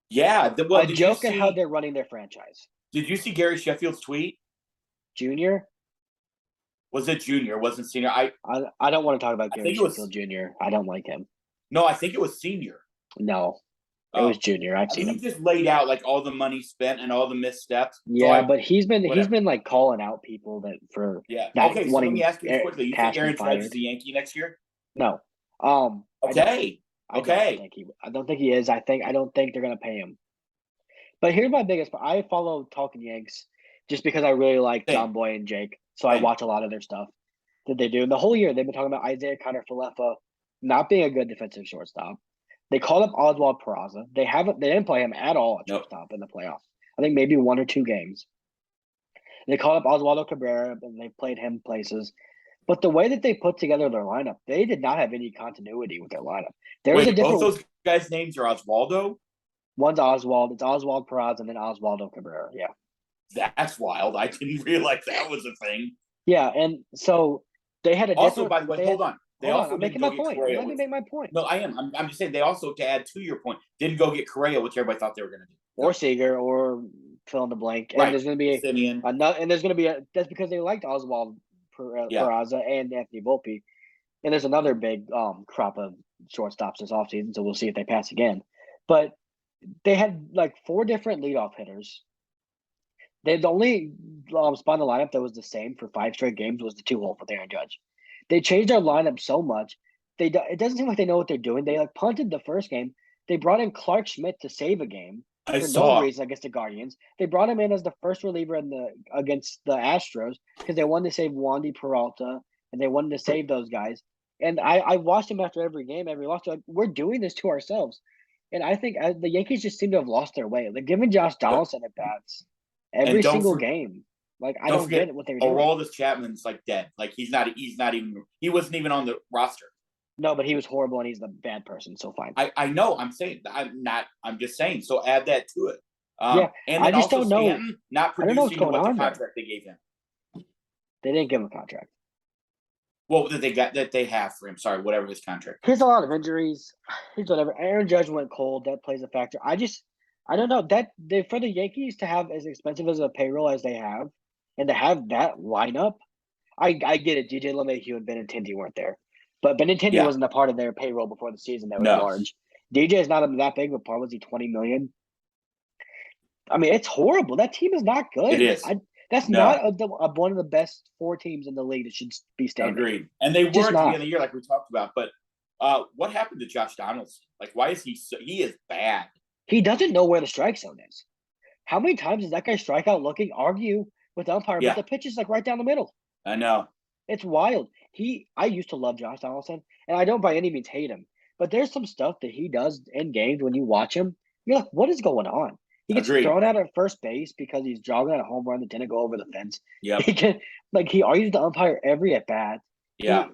Yeah. A joke at how they're running their franchise. Did you see Gary Sheffield's tweet? Junior? Was it junior? It wasn't senior. I don't want to talk about Gary think it was- Sheffield Jr. I don't like him. No, I think it was senior. No, it was Junior. I've seen He him. just laid out like all the money spent and all the missteps. Yeah, but he's been whatever. like calling out people that for Yeah. not Okay, so let wanting me ask you this quickly. You think Cashman Aaron Judge fired. is a Yankee next year? No. Okay. I don't think he is. I don't think they're gonna pay him. But here's my biggest. I follow Talking Yanks just because I really like Same. John Boy and Jake, so I Same. watch a lot of their stuff that they do. And the whole year they've been talking about Isaiah Kiner-Falefa not being a good defensive shortstop. They called up Oswald Peraza. They didn't play him at all at Nope. shortstop in the playoffs. I think maybe 1 or 2 games. They called up Oswaldo Cabrera and they played him places. But the way that they put together their lineup, they did not have any continuity with their lineup. There's a Wait, different. both those guys' names are Oswaldo? One's Oswald. It's Oswald Peraza and then Oswaldo Cabrera. Yeah. That's wild. I didn't realize that was a thing. Yeah, and so they had a Also, different. by the way, hold on. They hold on, also I'm didn't making go my get point. Correa Let me with- make my point. No, I am. I'm just saying they also, to add to your point, didn't go get Correa, which everybody thought they were going to do. Or Seager, or fill in the blank. And Right. there's going to be Simeon. another, and there's going to be that's because they liked Oswald Yeah. Peraza and Anthony Volpe. And there's another big crop of shortstops this offseason, so we'll see if they pass again. But they had like 4 different leadoff hitters. The only spot in the lineup that was the same for 5 straight games was the 2-hole with Aaron Judge. They changed their lineup so much. It doesn't seem like they know what they're doing. They like punted the first game. They brought in Clark Schmidt to save a game I for saw. no reason against the Guardians. They brought him in as the first reliever against the Astros because they wanted to save Wandy Peralta and they wanted to save those guys. And I watched him after every game, every loss. Like, we're doing this to ourselves. And I think the Yankees just seem to have lost their way. They're giving Josh Donaldson at bats every don't single for- game. Like, I don't don't forget, get what they were doing. Aroldis Chapman's like dead. Like he wasn't even on the roster. No, but he was horrible and he's the bad person, so fine. I know. I'm saying I'm just saying. So add that to it. Yeah, and I then just also don't know. Stanton not I don't know what's producing going what on the there. contract they gave him. They didn't give him a contract. Well, that they have for him. Sorry, whatever his contract. He's a lot of injuries. He's whatever. Aaron Judge went cold. That plays a factor. I don't know for the Yankees to have as expensive as a payroll as they have, and to have that lineup, I get it. DJ LeMahieu and Benintendi weren't there, but Benintendi wasn't a part of their payroll before the season that was large. DJ is not that big of a part. Was he $20 million? I mean, it's horrible. That team is not good. It is. That's No. not one of the best 4 teams in the league that should be standing. Agreed. And they were Just at the beginning not. of the year, like we talked about. But what happened to Josh Donaldson? Like, why is he he is bad. He doesn't know where the strike zone is. How many times does that guy strike out looking, argue with the umpire, Yeah. but the pitch is like right down the middle? I know. It's wild. I used to love Josh Donaldson, and I don't by any means hate him. But there's some stuff that he does in games when you watch him, you're like, what is going on? He gets Agreed. thrown out at first base because he's jogging at a home run that didn't go over the fence. Yep. He argues the umpire every at bat. Yeah.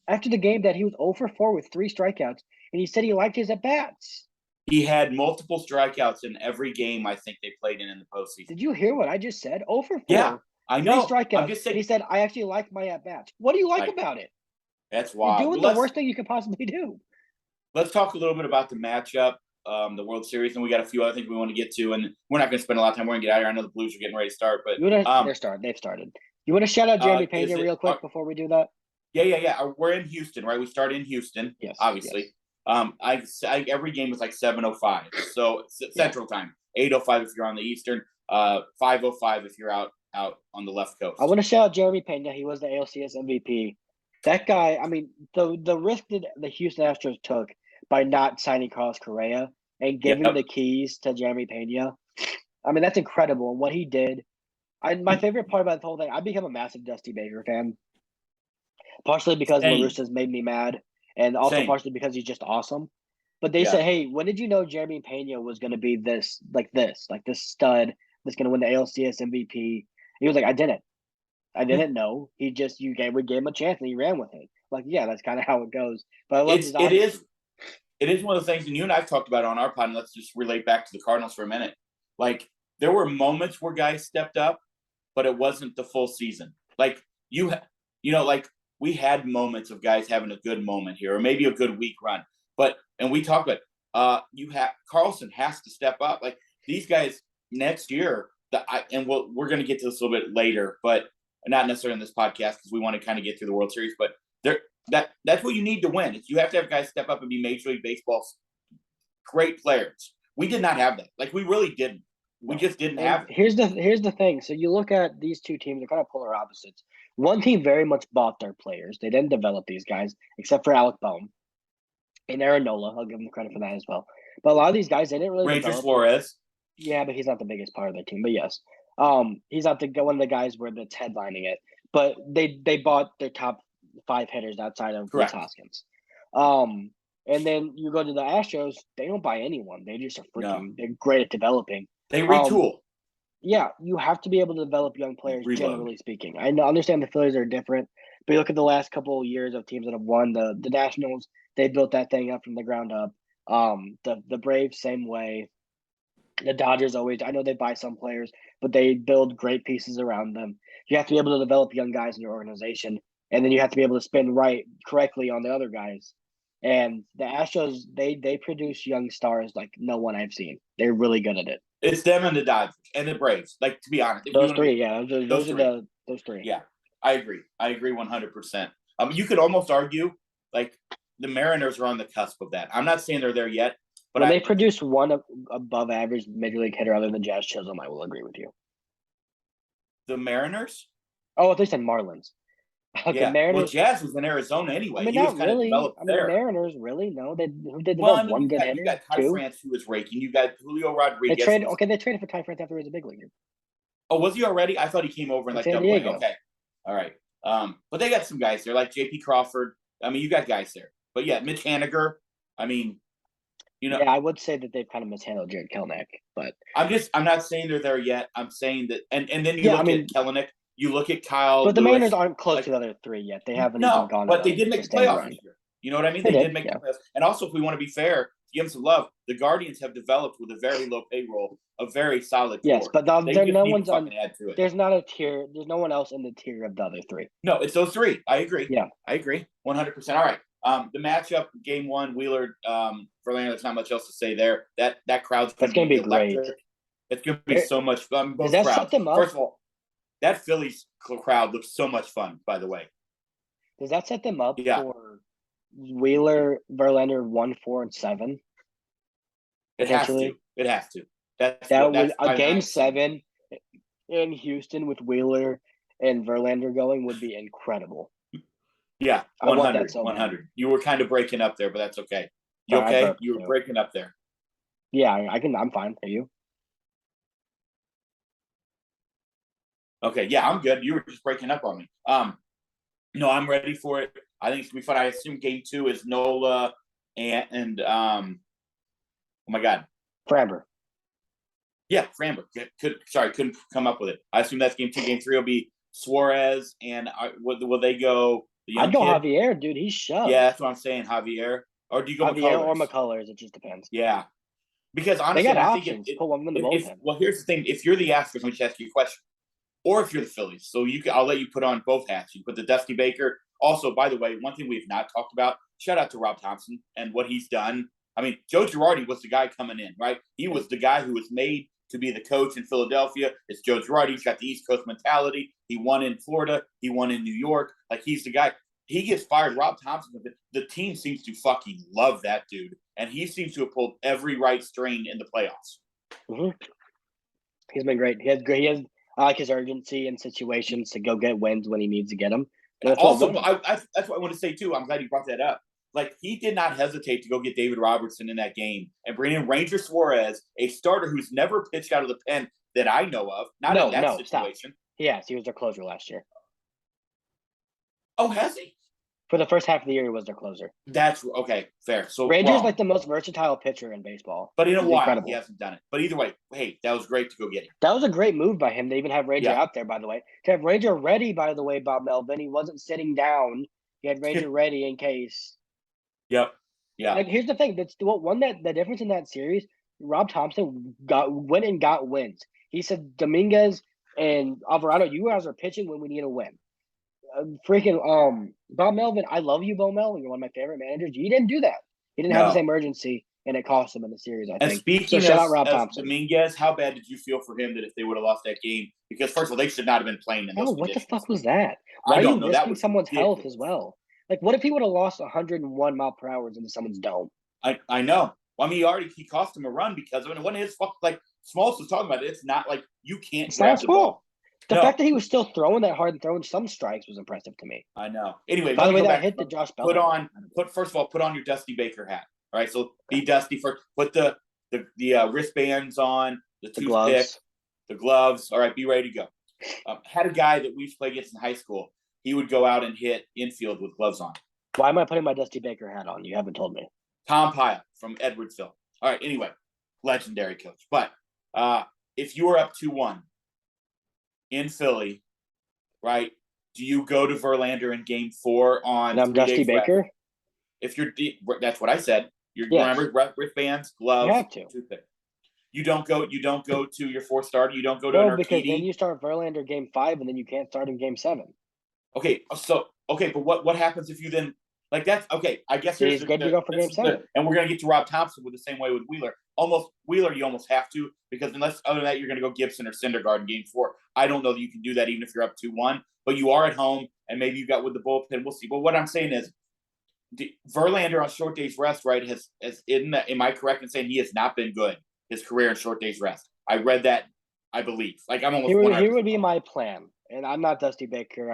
After the game that he was 0 for 4 with 3 strikeouts, and he said he liked his at bats. He had multiple strikeouts in every game I think they played in the postseason. Did you hear what I just said? 0 for 4. Yeah, I know. 3 strikeouts. I'm just saying. And he said, I actually like my at bats. What do you like about it? That's wild. You're doing the worst thing you could possibly do. Let's talk a little bit about the matchup, the World Series, and we got a few other things we want to get to, and we're not going to spend a lot of time. We're going to get out of here. I know the Blues are getting ready to start, but they've started. You want to shout out Jeremy Pena real quick before we do that? Yeah. We're in Houston, right? We started in Houston, yes, obviously. Yes. Every game is like 7:05, so Central Time. 8:05 if you're on the Eastern. 5:05 if you're out on the left coast. I want to shout out Jeremy Pena. He was the ALCS MVP. That guy, I mean, the risk that the Houston Astros took by not signing Carlos Correa and giving the keys to Jeremy Pena, I mean, that's incredible. And what he did, my favorite part about the whole thing, I become a massive Dusty Baker fan, partially because La Russa's made me mad, and also partially because he's just awesome. But they said, hey, when did you know Jeremy Pena was going to be this stud that's going to win the ALCS MVP? He was like, I didn't know. We gave him a chance and he ran with it. Like, yeah, that's kind of how it goes. But I love it is one of the things, and you and I've talked about it on our pod, and let's just relate back to the Cardinals for a minute. Like, there were moments where guys stepped up, but it wasn't the full season. Like, we had moments of guys having a good moment here, or maybe a good week run. And we talked about Carlson has to step up. Like, these guys next year, we're going to get to this a little bit later, but not necessarily in this podcast because we want to kind of get through the World Series. But that's what you need to win. Is you have to have guys step up and be Major League Baseball's great players. We did not have that. Like, we really didn't. We just didn't have it. Here's the thing. So you look at these two teams; they're kind of polar opposites. One team very much bought their players. They didn't develop these guys, except for Alec Bohm and Aaron Nola. I'll give them credit for that as well. But a lot of these guys, they didn't really Ranger develop. Flores. Yeah, but he's not the biggest part of their team. But yes, he's not one of the guys that's headlining it. But they bought their top 5 hitters outside of Rhys Hoskins. And then you go to the Astros, they don't buy anyone. They just are they're great at developing. They retool. Yeah, you have to be able to develop young players, generally speaking. I understand the Phillies are different, but you look at the last couple of years of teams that have won. The Nationals, they built that thing up from the ground up. The Braves, same way. The Dodgers always, I know they buy some players, but they build great pieces around them. You have to be able to develop young guys in your organization, and then you have to be able to spin correctly on the other guys. And the Astros, they produce young stars like no one I've seen. They're really good at it. It's them and the Dodgers and the Braves. Like, to be honest, those three. Those three. Yeah, I agree 100%. You could almost argue like the Mariners are on the cusp of that. I'm not saying they're there yet, but when they produce one above average major league hitter other than Jazz Chisholm, I will agree with you. The Mariners? Oh, they said Marlins. Okay, yeah. Mariners. Well, Jazz was in Arizona anyway. I mean, not really. The Mariners really no. They developed one good hitter. You got Ty France who was raking. You got Julio Rodriguez. They traded for Ty France after he was a big leaguer. Oh, was he already? I thought he came over in like Double A. Okay, all right. But they got some guys there like J.P. Crawford. I mean, you got guys there. But yeah, Mitch Haniger. I mean, yeah, I would say that they've kind of mishandled Jared Kelenic, but I'm not saying they're there yet. I'm saying that, and then you look at Kelenic. You look at Kyle. But the Mariners aren't close to the other 3 yet. They haven't even gone. But they did make the playoffs this year. You know what I mean? They did make the playoffs. And also, if we want to be fair, give them some love. The Guardians have developed with a very low payroll, a very solid core. Yes, but no one's on. Add to it. There's not a tier. There's no one else in the tier of the other 3. No, it's those 3. I agree. Yeah, I agree 100%. All right. The matchup, game 1, Wheeler, Verlander. There's not much else to say there. That crowd's going to be great. It's going to be so much fun. Does that set them up? First of all, that Phillies crowd looks so much fun, by the way. Does that set them up for Wheeler, Verlander 1, 4, and 7? It has to. It has to. was a game 7 in Houston with Wheeler and Verlander going would be incredible. Yeah, 100, I want that so 100. bad. You were kind of breaking up there, but that's okay. You Sorry, okay? You were breaking up there. Yeah, I'm fine. Are you? Okay, yeah, I'm good. You were just breaking up on me. No, I'm ready for it. I think it's gonna be fun. I assume game 2 is Nola and oh my God, Framber. Yeah, Framber. Couldn't come up with it. I assume that's game 2. Game 3 will be Suarez, and will they go the young I'd go kid? Javier, dude. He's shoved. Yeah, that's what I'm saying. Javier, or do you go Javier McCullers? or McCullers? It just depends. Yeah, because honestly, they got I options. think Put one in the bullpen. Well, here's the thing: if you're the Astros, let me just ask you a question. Or if you're the Phillies, so I'll let you put on both hats. You put the Dusty Baker. Also, by the way, one thing we've not talked about: shout out to Rob Thompson and what he's done. I mean, Joe Girardi was the guy coming in, right? He was the guy who was made to be the coach in Philadelphia. It's Joe Girardi. He's got the East Coast mentality. He won in Florida. He won in New York. Like, he's the guy. He gets fired. Rob Thompson, the team seems to fucking love that dude, and he seems to have pulled every right string in the playoffs. Mm-hmm. He's been great. He has I like his urgency in situations to go get wins when he needs to get them. Also, that's what I want to say too. I'm glad you brought that up. Like, he did not hesitate to go get David Robertson in that game and bring in Ranger Suarez, a starter who's never pitched out of the pen that I know of. Not in that situation. Stop. Yes, he was their closer last year. Oh, has he? For the first half of the year, he was their closer. That's okay. Fair. So Ranger's like the most versatile pitcher in baseball. But in a while, he hasn't done it. But either way, hey, that was great to go get him. That was a great move by him. They even have Ranger out there, by the way. To have Ranger ready, by the way, Bob Melvin. He wasn't sitting down. He had Ranger ready in case. Yep. Yeah. Like, here's the thing. That's the difference in that series. Rob Thompson went and got wins. He said, Dominguez and Alvarado, you guys are pitching when we need a win. Bob Melvin, I love you, Bo Mel. You're one of my favorite managers. You didn't do that. He didn't have the same urgency, and it cost him in the series, I think. Speaking shout out Rob Thompson. Dominguez, how bad did you feel for him that if they would have lost that game? Because first of all, they should not have been playing in those conditions. What the fuck was that? Why are you risking someone's health as well? Like, what if he would have lost 101 mile per hour into someone's dome? I know. Well, I mean, he cost him a run because of it. It wasn't his fault. Like Smalls was talking about it. It's not like you can't grab the ball. The fact that he was still throwing that hard and throwing some strikes was impressive to me. I know. Anyway, by the way, that hit the Josh Bell. First of all, put on your Dusty Baker hat. All right, so be Dusty first. Put the wristbands on, the toothpick, the gloves. All right, be ready to go. Had a guy that we used to play against in high school. He would go out and hit infield with gloves on. Why am I putting my Dusty Baker hat on? You haven't told me. Tom Pyle from Edwardsville. All right, anyway, legendary coach. But if you were up 2-1 in Philly, right, do you go to Verlander in game 4 on I'm Dusty Baker? If you're that's what I said. Remember wristbands, gloves. You have to. Toothpick. You don't go to your 4th starter. You don't go to an Urquidy. Because then you start Verlander game 5 and then you can't start in game 7. Okay, but what happens if you then like that's okay? I guess he's good to go for game 7, and we're gonna get to Rob Thompson with the same way with Wheeler. Wheeler, you almost have to because unless other than that you're gonna go Gibson or Syndergaard in game 4. I don't know that you can do that even if you're up 2-1. But you are at home, and maybe you got with the bullpen. We'll see. But what I'm saying is, Verlander on short days rest, right? Am I correct in saying he has not been good his career in short days rest? I read that, I believe. Like I'm almost. Here would be my plan, and I'm not Dusty Baker.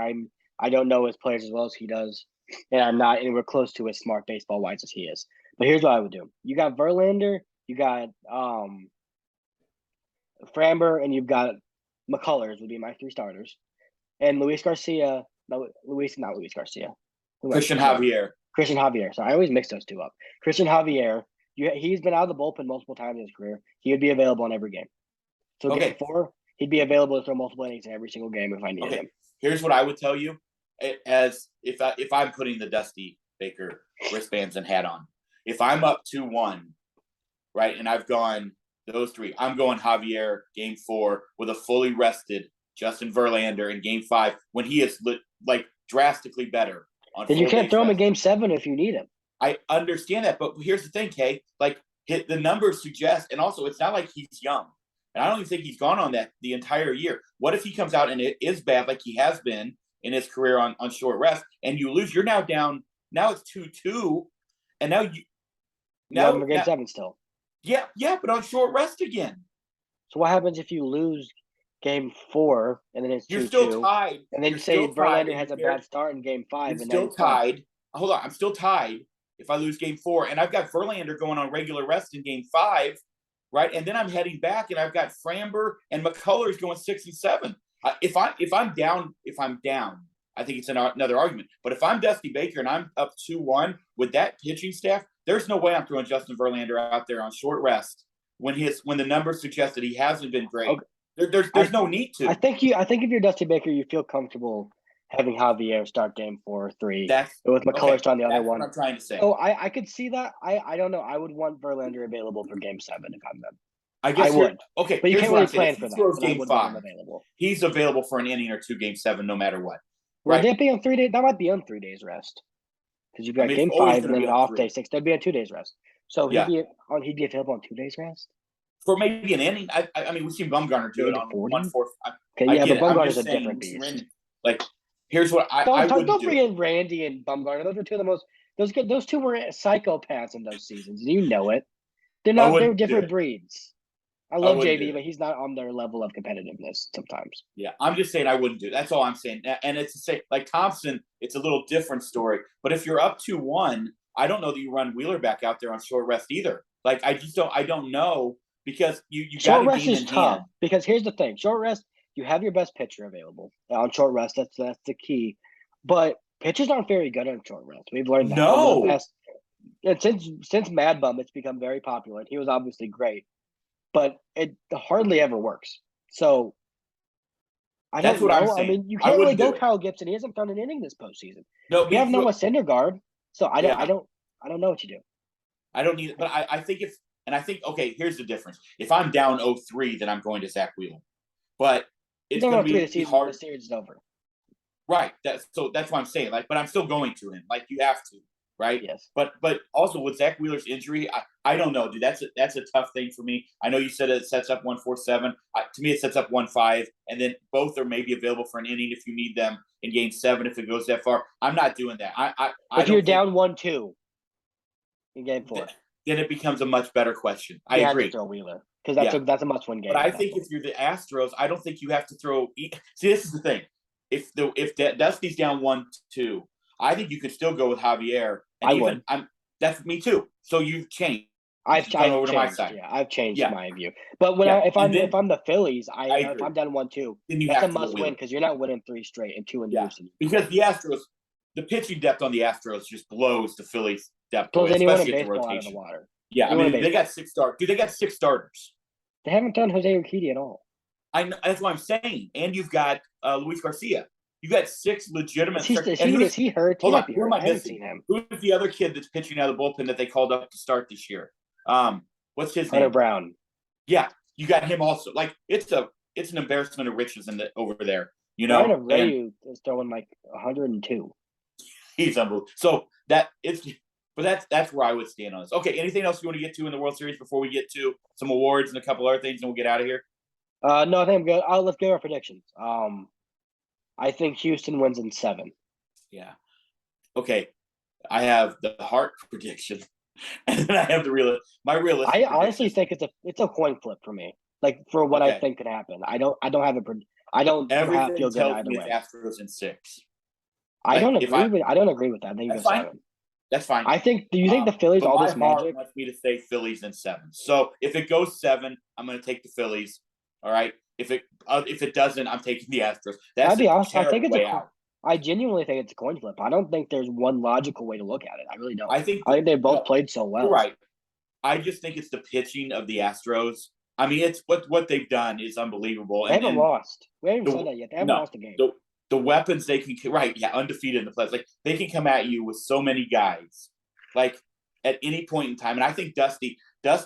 I don't know his players as well as he does, and I'm not anywhere close to as smart baseball wise as he is. But here's what I would do: you got Verlander, you got Framber, and you've got McCullers would be my 3 starters, and Luis Garcia. Not Luis Garcia. Christian Javier. So I always mix those 2 up. Christian Javier. He's been out of the bullpen multiple times in his career. He would be available in every game. So game 4, he'd be available to throw multiple innings in every single game if I needed him. Here's what I would tell you, as if I'm putting the Dusty Baker wristbands and hat on. If I'm up 2-1, right, and I've gone those 3, I'm going Javier game 4 with a fully rested Justin Verlander in game 5 when he is drastically better. Then you can't throw him in game 7 if you need him. I understand that, but here's the thing, Kay. The numbers suggest, and also it's not like he's young. And I don't even think he's gone on that the entire year. What if he comes out and it is bad like he has been in his career on short rest and you lose? You're now down. Now it's 2-2. And now game 7 still. Yeah, but on short rest again. So what happens if you lose game 4 and then it's You're 2-2, still tied. and then You're say still tied, Verlander and has a you're bad start in game 5, and now still you're fucked. tied. Hold on, I'm still tied if I lose game 4, and I've got Verlander going on regular rest in game 5, right? And then I'm heading back, and I've got Framber and McCullers going 6 and 7. If I'm down, I think it's another argument. But if I'm Dusty Baker and I'm up 2-1 with that pitching staff, there's no way I'm throwing Justin Verlander out there on short rest when the numbers suggest that he hasn't been great. Okay. There's no need to. I think if you're Dusty Baker, you feel comfortable having Javier start game 4 or 3 with McCullers on the other one. That's what I'm trying to say. So I could see that. I don't know. I would want Verlander available for game 7 if I'm them. I guess I would. Okay, but you can't really plan for that. Throws game 5. He's available for an inning or 2 game 7, no matter what. Right? Would that be on 3 days? That might be on 3 days rest. Because you've got game 5 and then an off day 6. That'd be on 2 days rest. So he'd be available on 2 days rest. For maybe an inning. I mean, we've seen Bumgarner do it on 1-4. Okay, yeah, but Bumgarner's a different beast. Like, here's what I would do. Don't bring in Randy and Bumgarner. Those were two of the most. Those two were psychopaths in those seasons. You know it. They're different breeds. I love JV, but he's not on their level of competitiveness sometimes. Yeah, I'm just saying I wouldn't do it. That's all I'm saying. And it's to say, like Thompson, it's a little different story. But if you're up 2-1, I don't know that you run Wheeler back out there on short rest either. Like, I don't know, because you got short rest is tough. Because here's the thing: short rest, you have your best pitcher available on short rest. That's the key. But pitchers aren't very good on short rest. We've learned that. No. And since Mad Bum, it's become very popular. And he was obviously great, but it hardly ever works. So I don't know. I mean, you can't really go Kyle Gibson. He hasn't thrown an inning this postseason. No, we have Noah Syndergaard. So I don't know what you do. I don't need it, but I think okay, here's the difference. If I'm down 0-3, then I'm going to Zach Wheeler. But it's going to be hard. The series is over. Right. That's what I'm saying. Like, but I'm still going to him. Like, you have to, right? Yes. But also with Zach Wheeler's injury, I don't know, dude. That's a tough thing for me. I know you said it sets up 1-4-7. To me, it sets up 1-5, and then both are maybe available for an inning if you need them in game 7 if it goes that far. I'm not doing that. If you're down 1-2 in game 4, then it becomes a much better question. I agree. To throw Wheeler, because that's a must-win game. But I think if you're the Astros, I don't think you have to throw. See, this is the thing. If Dusty's down 1-2, I think you could still go with Javier. And that's me too. So you've changed. I've changed. To my side. Yeah, I've changed my view. But if I'm the Phillies, if I'm down 1-2, that's a must-win, because you're not winning 3 straight and 2 in Houston. Because the Astros, the pitching depth on the Astros just blows the Phillies' depth. Blows anyone in baseball out of the water. Yeah, I mean, they got 6 starters. Dude, they got 6 starters. They haven't done Jose Urquidy at all. I know, that's what I'm saying. And you've got Luis Garcia. You got 6 legitimate. Is he hurt? Hold on, who am I missing? Who's the other kid that's pitching out of the bullpen that they called up to start this year? What's his name? Hunter Brown. Yeah, you got him also. Like, it's an embarrassment of riches over there. You know, Ryan Abreu is throwing like 102. He's unbelievable. So that's where I would stand on this. Okay, anything else you want to get to in the World Series before we get to some awards and a couple other things, and we'll get out of here? No, I think I'm good. Let's give our predictions. I think Houston wins in 7. Yeah. Okay. I have the heart prediction, and then I have my realistic. I honestly think it's a coin flip for me. Like, for what I think could happen. I don't feel good either way. Astros in 6. I don't agree with that. I think it's 7. That's fine. I think. Do you think the Phillies all this magic? Wants me to say Phillies in 7. So if it goes 7, I'm going to take the Phillies. All right. If it doesn't, I'm taking the Astros. That'd be awesome. I genuinely think it's a coin flip. I don't think there's one logical way to look at it. I really don't. I think they both played so well. You're right. I just think it's the pitching of the Astros. I mean, it's what they've done is unbelievable. They haven't lost. We haven't even said that yet. They haven't lost a game. The weapons they can undefeated in the playoffs. Like, they can come at you with so many guys, like, at any point in time. And I think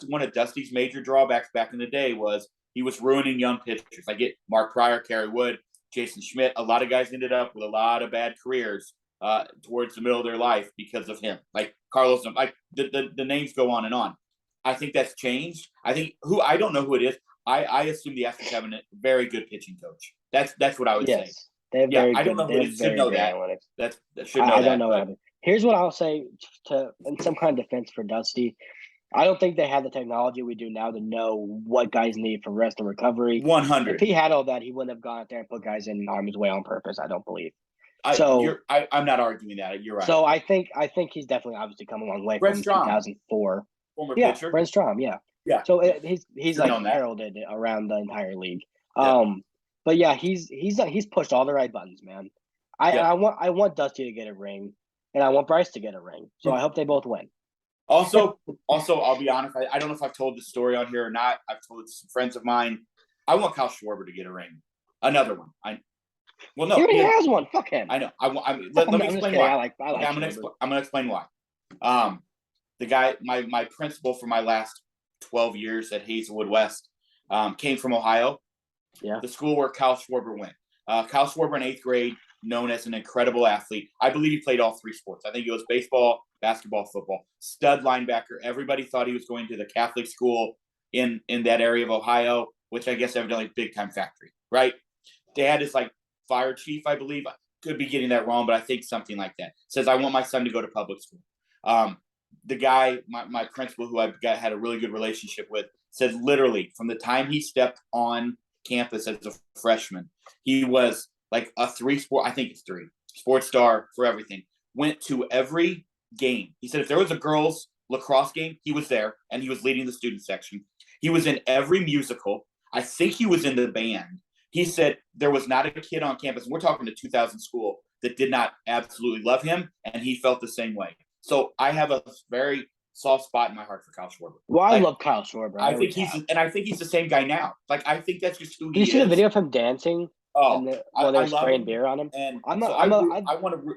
one of Dusty's major drawbacks back in the day was he was ruining young pitchers. I get Mark Pryor, Kerry Wood, Jason Schmidt. A lot of guys ended up with a lot of bad careers towards the middle of their life because of him. Like Carlos, like the names go on and on. I think that's changed. I don't know who it is. I assume the Astros have a very good pitching coach. That's what I would say. They have I don't know who it is. Should know that. I don't know that. Here's what I'll say in some kind of defense for Dusty. I don't think they had the technology we do now to know what guys need for rest and recovery. 100. If he had all that, he wouldn't have gone out there and put guys in harm's way on purpose. I don't believe. I'm not arguing that. You're right. So I think he's definitely obviously come a long way Brent from Strom, 2004. former Yeah, pitcher. Brent Strom. Yeah. Yeah. So he's like known that. heralded around the entire league. Yeah. But yeah, he's pushed all the right buttons, man. I want Dusty to get a ring, and I want Bryce to get a ring. So I hope they both win. Also, I'll be honest. I don't know if I've told this story on here or not. I've told it to some friends of mine. I want Kyle Schwarber to get a ring, another one. He already has one. Fuck him. I know. Let me explain why. I'm gonna explain why. The guy, my principal for my last 12 years at Hazelwood West, came from Ohio. Yeah. The school where Kyle Schwarber went. Kyle Schwarber in 8th grade, known as an incredible athlete. I believe he played all 3 sports. I think it was baseball, basketball, football. Stud linebacker. Everybody thought he was going to the Catholic school in that area of Ohio, which I guess evidently big time factory, right? Dad is like fire chief, I believe. I could be getting that wrong, but I think something like that. Says, I want my son to go to public school. The guy, my principal, who I've had a really good relationship with, said literally from the time he stepped on campus as a freshman, he was like a 3 sports star for everything. Went to every game. He said if there was a girls lacrosse game, he was there and he was leading the student section. He was in every musical. I think he was in the band. He said there was not a kid on campus, and we're talking to 2000 school, that did not absolutely love him, and he felt the same way. So I have a very soft spot in my heart for Kyle Schwarber. Well, I love Kyle Schwarber. I think he's the same guy now. Like, I think that's just who he is. Did you see the video of him dancing? Oh, while they're spraying beer on him. And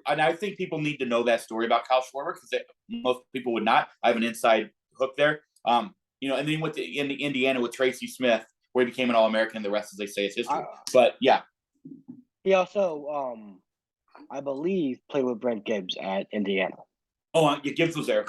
I think people need to know that story about Kyle Schwarber, because most people would not. I have an inside hook there. And then he went to Indiana with Tracy Smith, where he became an All-American. The rest, as they say, is history. But yeah, he also, I believe, played with Brent Gibbs at Indiana. Oh, Gibbs was there.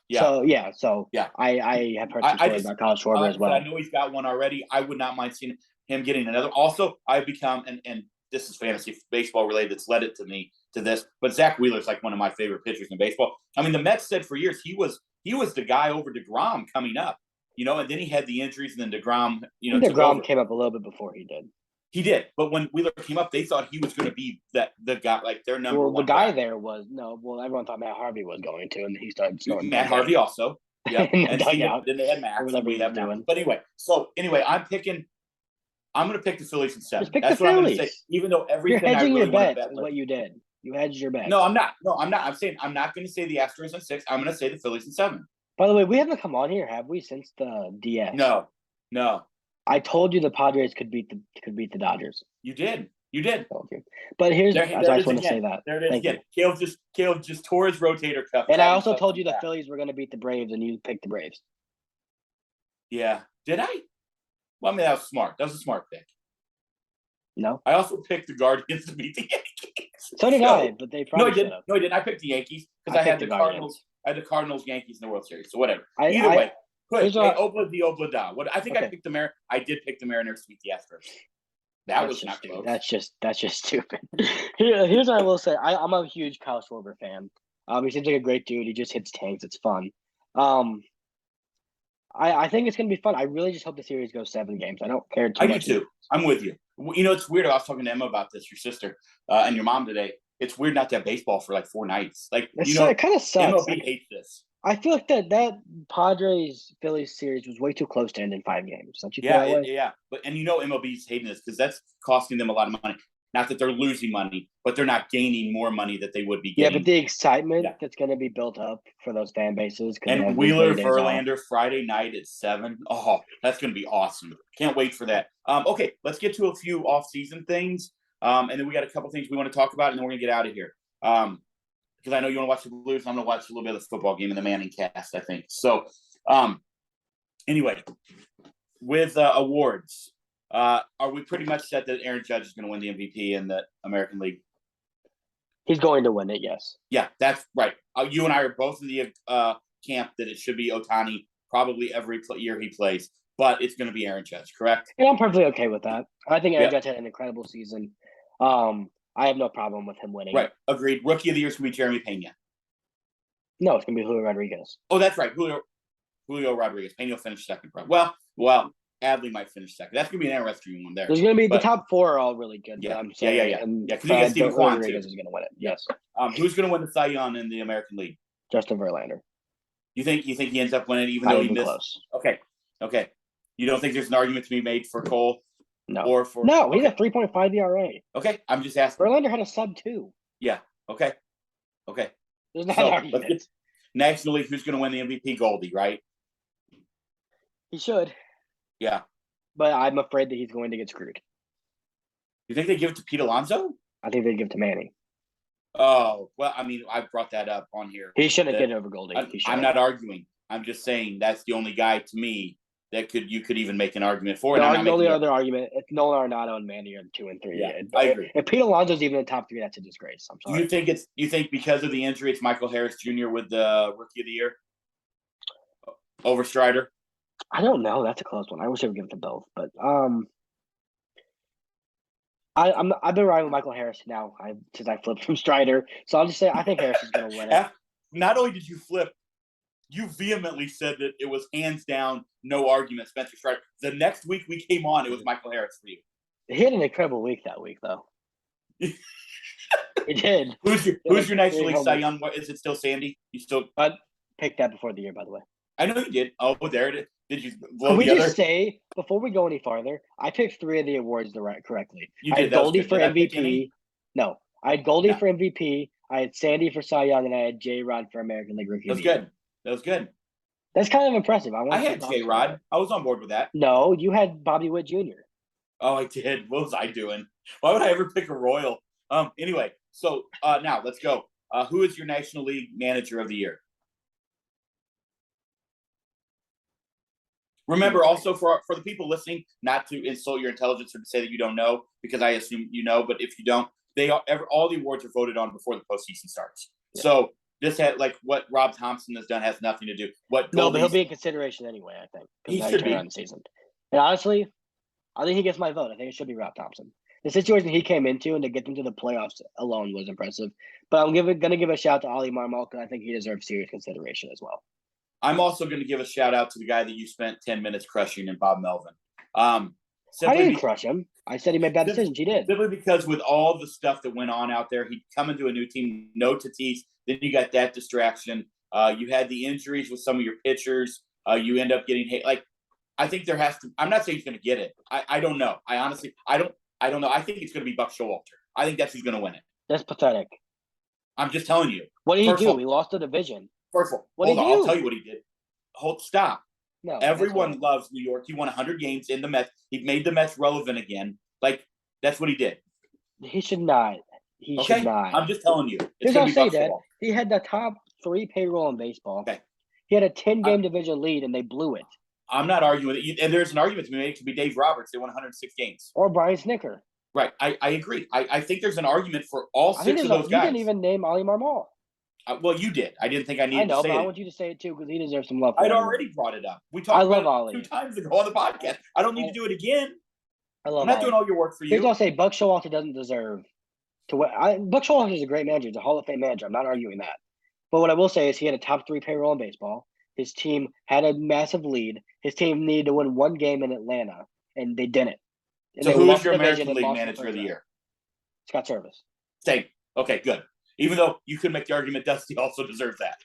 Yeah. So I have heard some stories about Kyle Schwarber as well. I know he's got one already. I would not mind seeing him getting another. Also, I've become, and this is fantasy baseball related that's led it to me to this, but Zach Wheeler's like one of my favorite pitchers in baseball. I mean, the Mets said for years he was the guy over DeGrom coming up, and then he had the injuries, and then DeGrom, DeGrom came up a little bit before he did. He did, but when Wheeler came up, they thought he was going to be the guy, like their number one. Well, the guy there was everyone thought Matt Harvey was going to, and he started scoring. Matt Harvey also, yeah, and then they had Max. But anyway, I'm going to pick the Phillies in 7. That's what I'm going to say. Even though everything you're hedging I really your bet is what you did. You hedged your bet. No, I'm not. I'm saying I'm not going to say the Astros in 6. I'm going to say the Phillies in 7. By the way, we haven't come on here, have we, since the DS? No. I told you the Padres could beat the Dodgers. You did. Told you. But I just want to say that. There it is again. Caleb just tore his rotator cuff. And I also told you the Phillies were going to beat the Braves, and you picked the Braves. Yeah. Did I? Well, I mean, that was smart. That was a smart pick. No. I also picked the Guardians to beat the Yankees. So did I, but they probably No, I didn't. I picked the Yankees because I had the Cardinals. I had the Cardinals, Yankees in the World Series. So whatever. Either way. Obla di Obla da. I think I picked the Mariners. I did pick the Mariners to beat the Astros. That was not close. That's just stupid. Here's what I will say. I'm a huge Kyle Schwarber fan. He seems like a great dude. He just hits tanks. It's fun. I think it's gonna be fun. I really just hope the series goes 7 games. I don't care too much. I do too. I'm with you. It's weird. I was talking to Emma about this, your sister, and your mom today. It's weird not to have baseball for like 4 nights. Like it kind of sucks. MLB hates this. I feel like that Padres Phillies series was way too close to end in 5 games. Don't you feel that way? Yeah. But MLB's hating this because that's costing them a lot of money. Not that they're losing money, but they're not gaining more money that they would be getting. Yeah, but the excitement that's going to be built up for those fan bases. And Wheeler Verlander Friday night at 7. Oh, that's going to be awesome. Can't wait for that. Okay, let's get to a few off-season things. And then we got a couple things we want to talk about, and then we're going to get out of here. Because I know you want to watch the Blues, and I'm going to watch a little bit of the football game in the Manning cast, I think. So, anyway, with awards, are we pretty much set that Aaron Judge is going to win the MVP in the American League? He's going to win it, yes. Yeah, that's right. You and I are both in the camp that it should be Ohtani probably every year he plays, but it's going to be Aaron Judge, correct? Yeah, I'm perfectly okay with that. I think Aaron Judge had an incredible season. I have no problem with him winning. Right, agreed. Rookie of the year is going to be Jeremy Pena. No, it's going to be Julio Rodriguez. Oh, that's right. Julio. Julio Rodriguez. Pena finished second. Well, Adley might finish second. That's gonna be an interesting one there. There's going to be the top four are all really good. Yeah, I'm saying, yeah. And because you get Steven Kwan Rodriguez too. is going to win it. Yeah. Yes. Who's going to win the Cy Young in the American League? Justin Verlander. You think he ends up winning even though he missed? Close. Okay. You don't think there's an argument to be made for Cole? No. Or for he's a 3.5 ERA. Okay, I'm just asking. Verlander had a sub-2. Yeah. Okay. There's not an argument. National League, who's going to win the MVP? Goldie, right? He should. Yeah. But I'm afraid that he's going to get screwed. You think they give it to Pete Alonso? I think they give it to Manny. Oh, well, I mean, I brought that up on here. He shouldn't get it over Goldie. I'm not arguing. I'm just saying that's the only guy to me that you could even make an argument for. The only other argument, if Nolan Arenado and Manny are 2 and 3. Yeah, I agree. If Pete Alonso's even in the top 3, that's a disgrace. I'm sorry. You think because of the injury, it's Michael Harris Jr. with the Rookie of the Year over Strider? I don't know. That's a close one. I wish I would give it to both, but I've been riding with Michael Harris now since I flipped from Strider. So I'll just say I think Harris is going to win it. Not only did you flip, you vehemently said that it was hands down, no argument, Spencer Strider. The next week we came on, it was Michael Harris for you. He had an incredible week that week, though. He did. Who's your National League Cy Young? Is it still Sandy? You still? I picked that before the year, by the way. I know you did. Oh, there it is. Did you blow Can we the other? just say, before we go any farther, I picked 3 of the awards correctly. You I did. had Goldie for MVP. No, I had Goldie for MVP. I had Sandy for Cy Young, and I had J-Rod for American League Rookie of the Year. That was good. That's kind of impressive. I had J-Rod. I was on board with that. No, you had Bobby Witt Jr. Oh, I did. What was I doing? Why would I ever pick a Royal? Anyway, so now let's go. Who is your National League Manager of the Year? Remember, also for the people listening, not to insult your intelligence or to say that you don't know, because I assume you know. But if you don't, all the awards are voted on before the postseason starts. Yeah. So this had what Rob Thompson has done has nothing to do. But he'll be in consideration anyway. I think he should be on the season. And honestly, I think he gets my vote. I think it should be Rob Thompson. The situation he came into and to get them to the playoffs alone was impressive. But I'm going to give a shout to Ali Marmol because I think he deserves serious consideration as well. I'm also going to give a shout out to the guy that you spent 10 minutes crushing in Bob Melvin. I didn't crush him. I said he made bad decisions. He did. Simply because with all the stuff that went on out there, he'd come into a new team, no Tatis. Then you got that distraction. You had the injuries with some of your pitchers. You end up getting hit. I think there has to. I'm not saying he's going to get it. I don't know. I honestly, I don't know. I think it's going to be Buck Showalter. I think that's who's going to win it. That's pathetic. I'm just telling you. What did he do? He lost the division. First of all, I'll tell you what he did. Stop. No. Everyone loves New York. He won 100 games in the Mets. He made the Mets relevant again. That's what he did. He should not. He should not. I'm just telling you. Here's what I'll say, Dad. He had the top 3 payroll in baseball. Okay. He had a 10-game division lead, and they blew it. I'm not arguing with it. And there's an argument to be made. It could be Dave Roberts. They won 106 games. Or Brian Snicker. Right. I agree. I think there's an argument for all 6 of those guys. You didn't even name Ali Marmol. Well, you did. I didn't think I needed to say it. I want you to say it too because he deserves some love. I'd already brought it up. We talked about it 2 times ago on the podcast. I don't need to do it again. I'm not doing all your work for you. Here's what I'll say. Buck Showalter doesn't deserve to win. Buck Showalter is a great manager. He's a Hall of Fame manager. I'm not arguing that. But what I will say is he had a top 3 payroll in baseball. His team had a massive lead. His team needed to win 1 game in Atlanta, and they didn't. So who is your American League Manager of the Year? Scott Service. Same. Okay, good. Even though you could make the argument Dusty also deserves that.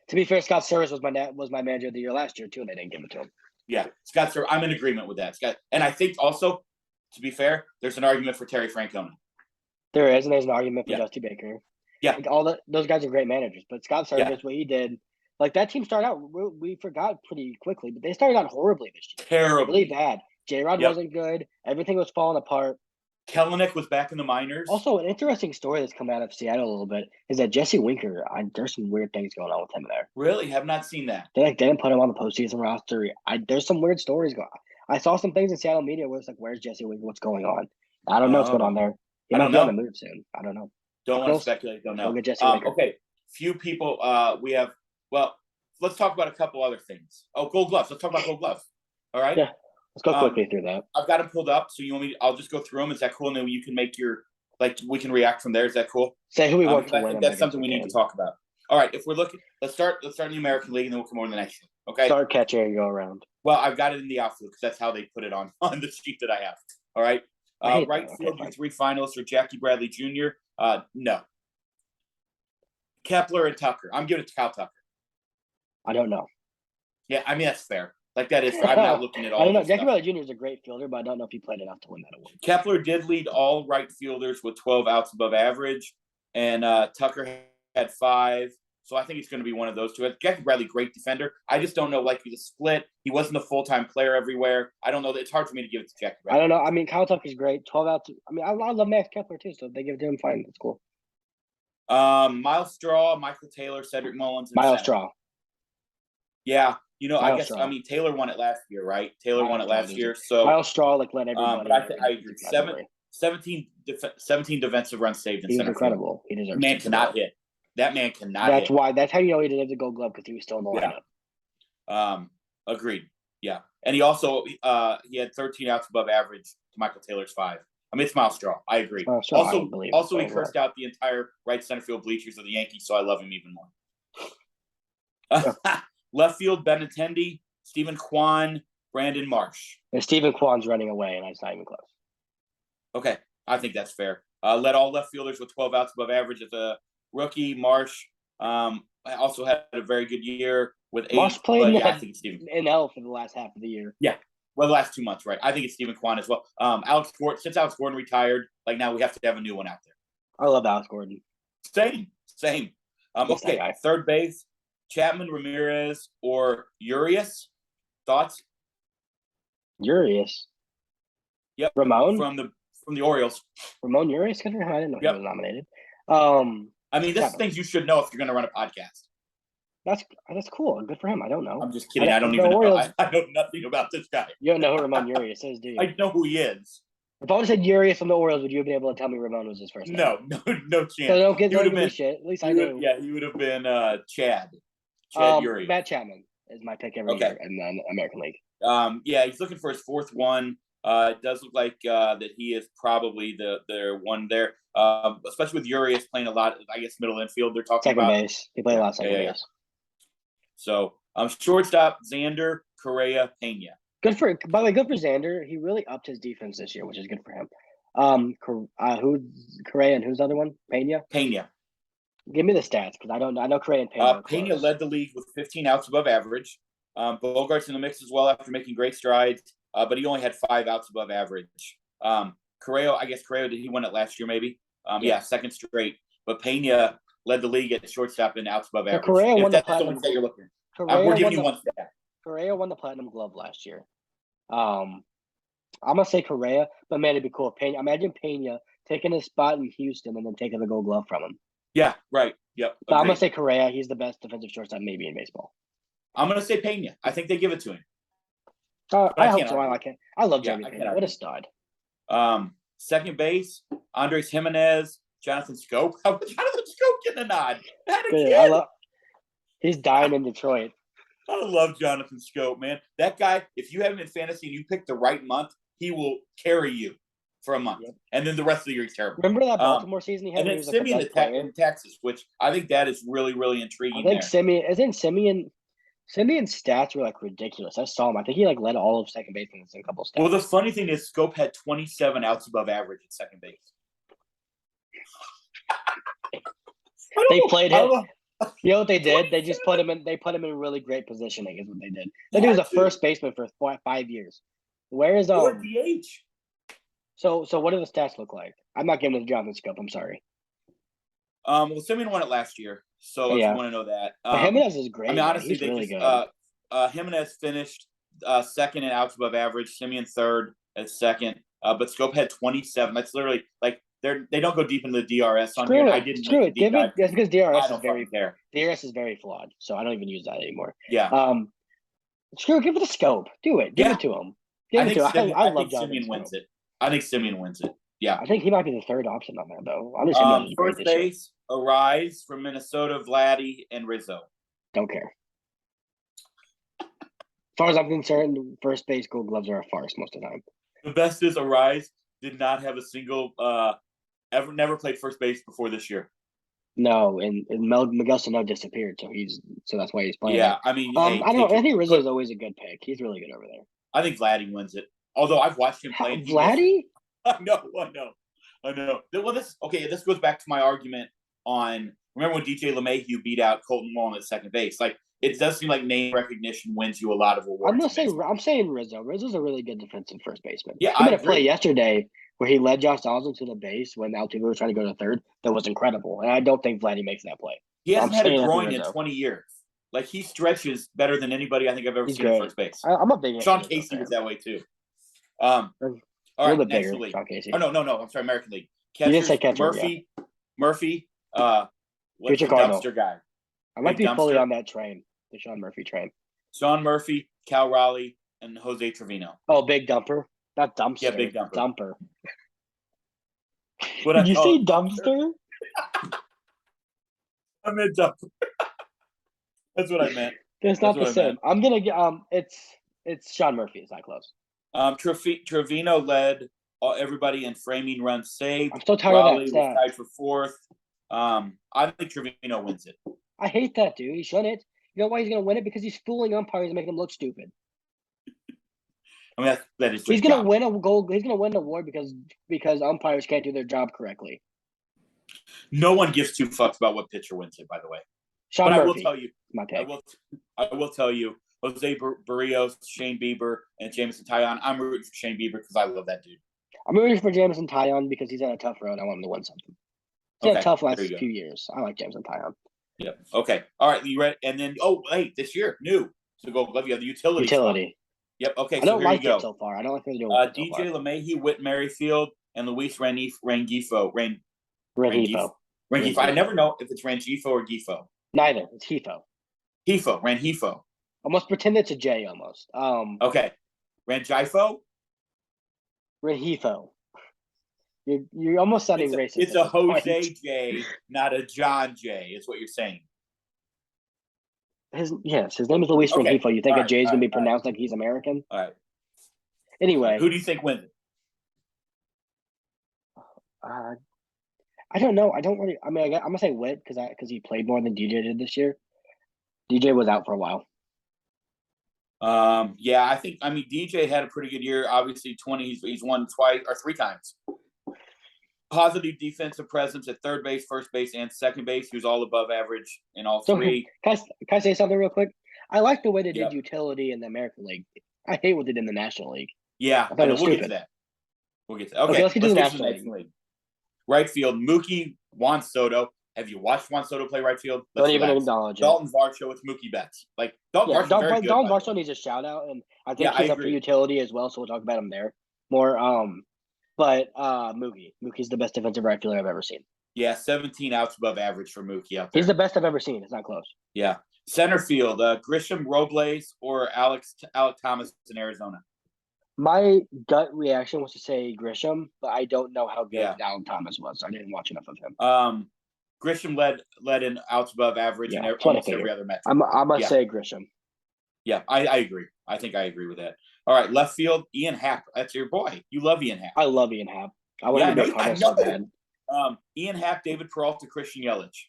To be fair, Scott Service was my manager of the year last year too, and they didn't give it to him. Yeah, Scott Service. I'm in agreement with that. And I think also, to be fair, there's an argument for Terry Francona. There is, and there's an argument for Dusty Baker. Yeah, those guys are great managers, but Scott Service, what he did, that team started out. We forgot pretty quickly, but they started out horribly this year. Terribly, really bad. J-Rod wasn't good. Everything was falling apart. Kellenick was back in the minors. Also, an interesting story that's come out of Seattle a little bit is that Jesse Winker, there's some weird things going on with him there. Really? Have not seen that. They didn't put him on the postseason roster. There's some weird stories going on. I saw some things in Seattle media where it's where's Jesse Winker? What's going on? I don't know what's going on there. He might be on the move soon. I don't know. Don't want to speculate. Don't know. Go get Jesse Winker. Okay. Few people we have – well, let's talk about a couple other things. Oh, Gold Gloves. Let's talk about Gold Gloves. All right? Yeah. Let's go quickly through that. I've got them pulled up, so you want me? I'll just go through them. Is that cool? And then you can make your we can react from there. Is that cool? Say who we want to win. I think that's something we need to talk about. All right, if we're looking, let's start in the American League, and then we'll come over to the next one. Okay. Start catcher and go around. Well, I've got it in the outfield because that's how they put it on the sheet that I have. All right. Right field, your 3 finalists are Jackie Bradley Jr. No. Kepler and Tucker. I'm giving it to Kyle Tucker. I don't know. Yeah, I mean, that's fair. Like, that is fair. I'm not looking at all I don't know. this Jackie stuff. Bradley Jr. is a great fielder, but I don't know if he played enough to win that award. Kepler did lead all right fielders with 12 outs above average, and Tucker had 5. So I think it's going to be one of those two. Jackie Bradley, great defender. I just don't know, like, the split. He wasn't a full-time player everywhere. I don't know. It's hard for me to give it to Jackie Bradley. I don't know. I mean, Kyle Tucker's great. 12 outs. I mean, I love Max Kepler, too, so if they give it to him, fine. That's cool. Miles Straw, Michael Taylor, Cedric Mullins, and Miles Straw. Yeah. You know, Miles I guess, Straw. I mean, Taylor won it last year, right? Taylor Miles won it Straw last year. So Miles Straw, like, led everybody. But I agree. 17 defensive runs saved in He's center incredible. field. He deserves Man cannot hit. That man cannot That's hit. why. That's how you know he deserves a Gold Glove, because he was still in the lineup. Agreed. Yeah. And he also he had 13 outs above average to Michael Taylor's 5. I mean, it's Miles Straw. I agree. Also, he cursed out the entire right center field bleachers of the Yankees, so I love him even more. Left field, Benintendi, Stephen Kwan, Brandon Marsh. And Stephen Kwan's running away, and it's not even close. Okay, I think that's fair. Led all left fielders with 12 outs above average as a rookie. Marsh also had a very good year with 8. Marsh played I think it's Stephen NL for the last half of the year. Yeah. Well, the last 2 months, right? I think it's Stephen Kwan as well. Since Alex Gordon retired, like, now we have to have a new one out there. I love Alex Gordon. Same. Okay, third base, Chapman, Ramirez, or Urias. Thoughts? Urias. Yep. Ramon from the Orioles. Ramon Urias. I didn't know he was nominated. I mean, this is things you should know if you're going to run a podcast. That's cool. Good for him. I don't know. I'm just kidding. I don't even know. I know nothing about this guy. You don't know who Ramon Urias is, do you? I know who he is. If I would have said Urias from the Orioles, would you have been able to tell me Ramon was his first name? No chance. So don't give me shit. At least I knew. Yeah, he would have been Chad Urias. Matt Chapman is my pick every year in the American League. Yeah, he's looking for his 4th one. It does look like that he is probably the one there, especially with Urias playing a lot, I guess, middle infield. They're talking second about base. He played a lot of second base. So, shortstop, Xander, Correa, Pena. By the way, good for Xander. He really upped his defense this year, which is good for him. Correa and who's the other one? Pena. Give me the stats, because I don't know. I know Correa and Pena. Pena led the league with 15 outs above average. Bogart's in the mix as well after making great strides, but he only had 5 outs above average. Correa, did he win it last year? Maybe. Yeah, second straight. But Pena led the league at shortstop in outs above average. Correa won the platinum. You're looking. We're giving you one stat. Correa won the Platinum Glove last year. I'm gonna say Correa, but man, it'd be cool. Imagine Pena taking his spot in Houston and then taking the Gold Glove from him. Yeah, right. Yep. But I'm gonna say Correa. He's the best defensive shortstop maybe in baseball. I'm gonna say Pena. I think they give it to him. I hope so. I like it. I love Jeremy Pena. What a stud. Second base, Andres Jimenez, Jonathan Scope. How about Jonathan Scope getting a nod? He's dying in Detroit. I love Jonathan Scope, man. That guy, if you have him in fantasy and you pick the right month, he will carry you for a month. Yep. And then the rest of the year, he's terrible. Remember that Baltimore season he had? And then Simeon in Texas, which I think that is really, really intriguing. I think Simeon's stats were like ridiculous. I saw him. I think he led all of second base in a couple stats. Well, the funny thing is Scope had 27 outs above average at second base. They played him. You know what they did? They just put him in. They put him in really great positioning. Is what they did. That dude was a first baseman for 5 years. Where is DH? So what do the stats look like? I'm not giving it to Jonathan Scope. I'm sorry. Well, Simeon won it last year, so if you want to know that. Jimenez is great. I mean, honestly, he's really good. Jimenez finished second in outs above average. Simeon third at second. But Scope had 27. That's literally they don't go deep into the DRS on here. I didn't screw it. That's because DRS is very flawed. So I don't even use that anymore. Yeah. Screw it. Give it a Scope. Do it. Give it to him. I think Simeon wins it. I think Simeon wins it. Yeah. I think he might be the third option on that though. First base, Arise from Minnesota, Vladdy, and Rizzo. Don't care. As far as I'm concerned, first base Gold Gloves are a farce most of the time. The best is Arise did not have a single never played first base before this year. No, and Miguel Sano disappeared, so that's why he's playing. Yeah, It. I mean, I hey, don't know. I think Rizzo's always a good pick. He's really good over there. I think Vladdy wins it. Although I've watched him play. Vladdy? I know. Well, this goes back to my argument on. Remember when DJ LeMahieu beat out Colton Wong at second base? Like it does seem like name recognition wins you a lot of awards. I'm saying Rizzo. Rizzo's a really good defensive first baseman. Yeah, he I made a agree. play yesterday where he led Josh Donaldson to the base when Altuve was trying to go to third. That was incredible, and I don't think Vladdy makes that play. He hasn't had a groin in 20 years. Like he stretches better than anybody I think I've ever seen at first base. I'm a big Sean Casey was that way too. All right, National League. Sean Casey. Oh no, I'm sorry, American League. Catchers, you didn't say catcher, Murphy. What's the Cardinal. dumpster guy? I might be fully on that train, the Sean Murphy train. Sean Murphy, Cal Raleigh, and Jose Trevino. Oh, big dumper. Not dumpster. Yeah, big dumper. Dumper. Did you say dumpster? I meant dumper. That's what I meant. It's not the same. I'm gonna get it's Sean Murphy. It's not close. Trevino led everybody in framing runs saved. I'm so tired Raleigh of that. Was tied for fourth. I think Trevino wins it. I hate that, dude. He shouldn't. You know why he's gonna win it? Because he's fooling umpires and making them look stupid. I mean, that is. He's gonna win a goal. He's gonna win an award because umpires can't do their job correctly. No one gives two fucks about what pitcher wins it. By the way, Sean Murphy. I will tell you. My pick. I will tell you. Jose Barrios, Shane Bieber, and Jameson Taillon. I'm rooting for Shane Bieber because I love that dude. I'm rooting for Jameson Taillon because he's on a tough road. I want him to win something. He's had a tough last few years. I like Jameson Taillon. Yep. Okay. All right. You ready? And then, this year, new to go. Love you. The utility. Spot. Yep. Okay. I don't like it so far. I don't like what they're doing. DJ LeMahieu, Whit Merrifield, and Luis Rengifo. I never know if it's Rengifo or Gifo. Neither. It's Hefo. Rengifo. Almost pretend it's a J almost. Okay. Rengifo? Rengifo. You're almost sounding racist. It's a Jose J, not a John J, is what you're saying. His name is Luis Rengifo. You think a J is going to be pronounced like he's American? All right. Anyway. Who do you think wins it? I don't know. I don't really. I mean, I'm going to say Witt because he played more than DJ did this year. DJ was out for a while. I think DJ had a pretty good year. Obviously, he's won twice or three times. Positive defensive presence at third base, first base, and second base. He was all above average in all three. Can I say something real quick? I like the way they did utility in the American League. I hate what they did in the National League. Yeah, we'll get to that. Okay, let's get to the National League. Right field, Mookie, Juan Soto. Have you watched Juan Soto play right field? Don't even acknowledge it. Dalton Varsho with Mookie Betts. Dalton Varsho needs a shout out, and I think he's up for utility as well. So we'll talk about him there more. But Mookie's the best defensive right fielder I've ever seen. Yeah, 17 outs above average for Mookie out there. He's the best I've ever seen. It's not close. Yeah, center field, Grisham, Robles, or Alec Thomas in Arizona. My gut reaction was to say Grisham, but I don't know how good Alec Thomas was. I didn't watch enough of him. Grisham led in outs above average in almost every other metric. I must say Grisham. Yeah, I agree. I think I agree with that. All right, left field, Ian Happ. That's your boy. You love Ian Happ. I love Ian Happ. I want to be Cardinals so bad. Ian Happ, David Peralta, Christian Yelich.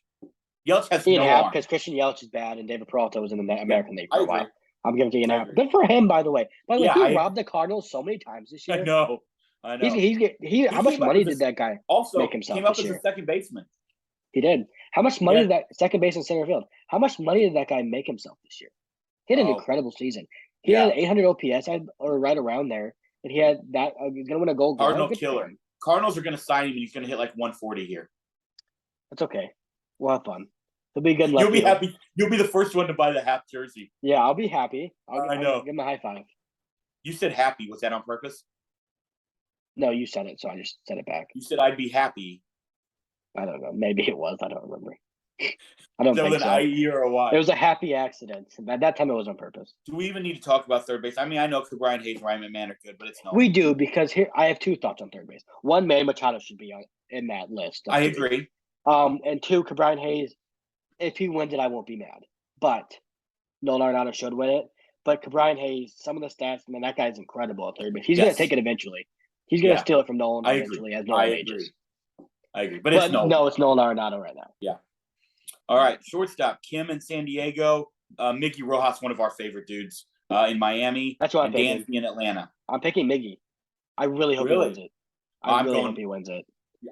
Yelich has Ian Happ because Christian Yelich is bad and David Peralta was in the American League for a while. I'm giving to Ian Happ. Good for him, by the way. He robbed the Cardinals so many times this year. I know. How much money did that guy make himself came up this as year? a second baseman. He did. How much money did that second base and center field? How much money did that guy make himself this year? He had an incredible season. He had 800 OPS or right around there, and he had that. He's gonna win a Gold Glove. Cardinal killer. Cardinals are gonna sign him, and he's gonna hit like 140 here. That's okay. We'll have fun. He'll be good. You'll be happy. You'll be the first one to buy the Happ jersey. Yeah, I'll be happy. I know. I'll give him a high five. You said happy. Was that on purpose? No, you said it, so I just said it back. You said I'd be happy. I don't know. Maybe it was. I don't remember. I don't think so. An IE or a Y. It was a happy accident. At that time, it was on purpose. Do we even need to talk about third base? I mean, I know Brian Hayes, Ryan McMahon are good, but it's not. We do, because here I have two thoughts on third base. One, Manny Machado should be in that list. I agree. And two, Brian Hayes, if he wins it, I won't be mad. But Nolan Arenado should win it. But Brian Hayes, some of the stats, man, that guy's incredible at third base. He's going to take it eventually. He's going to steal it from Nolan eventually as Nolan ages. I agree. But it's Nolan. No, it's Nolan Arenado right now. Yeah. All right, shortstop Kim in San Diego. Mickey Rojas, one of our favorite dudes in Miami. That's what I'm and picking. Dansby in Atlanta. I'm picking Miggy. I really hope he wins it. I really hope he wins it.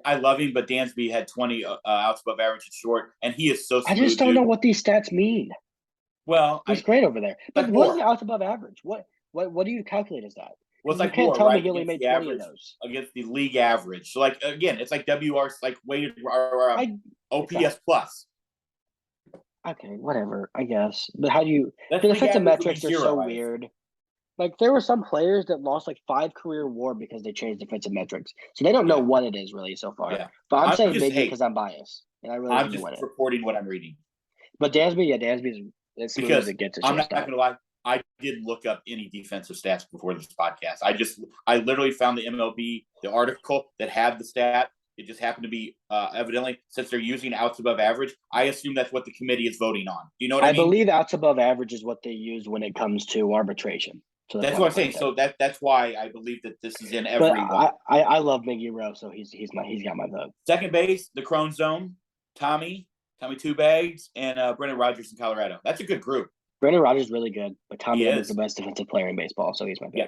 I love him, but Dansby had 20 outs above average at short, and he is so smooth. I just don't know what these stats mean. Well, he's great over there. But like what is the outs above average? What do you calculate as that? Well, it's you like can't more, tell right? me he only made 20 of those. Against the league average. So, like, again, it's like WR, like weighted OPS plus. Okay, whatever, I guess. But how do you – the league defensive average metrics are zero, so right? weird. Like, there were some players that lost, like, 5 career WAR because they changed defensive metrics. So they don't know what it is really so far. Yeah. But I'm saying Miggy because I'm biased. And I really I'm just reporting what I'm reading. But Dansby is smooth as it gets. I'm not going to lie. I didn't look up any defensive stats before this podcast. I literally found the MLB, the article that had the stat. It just happened to be evidently, since they're using outs above average, I assume that's what the committee is voting on. You know what I mean? I believe outs above average is what they use when it comes to arbitration. So that's what I'm saying. So that's why I believe that this is in every one. I love Miggy Rowe, so he's got my vote. Second base, the Crone Zone, Tommy Two Bags, and Brendan Rodgers in Colorado. That's a good group. Brendan Rodgers is really good, but Tommy is the best defensive player in baseball, so he's my pick. Yeah,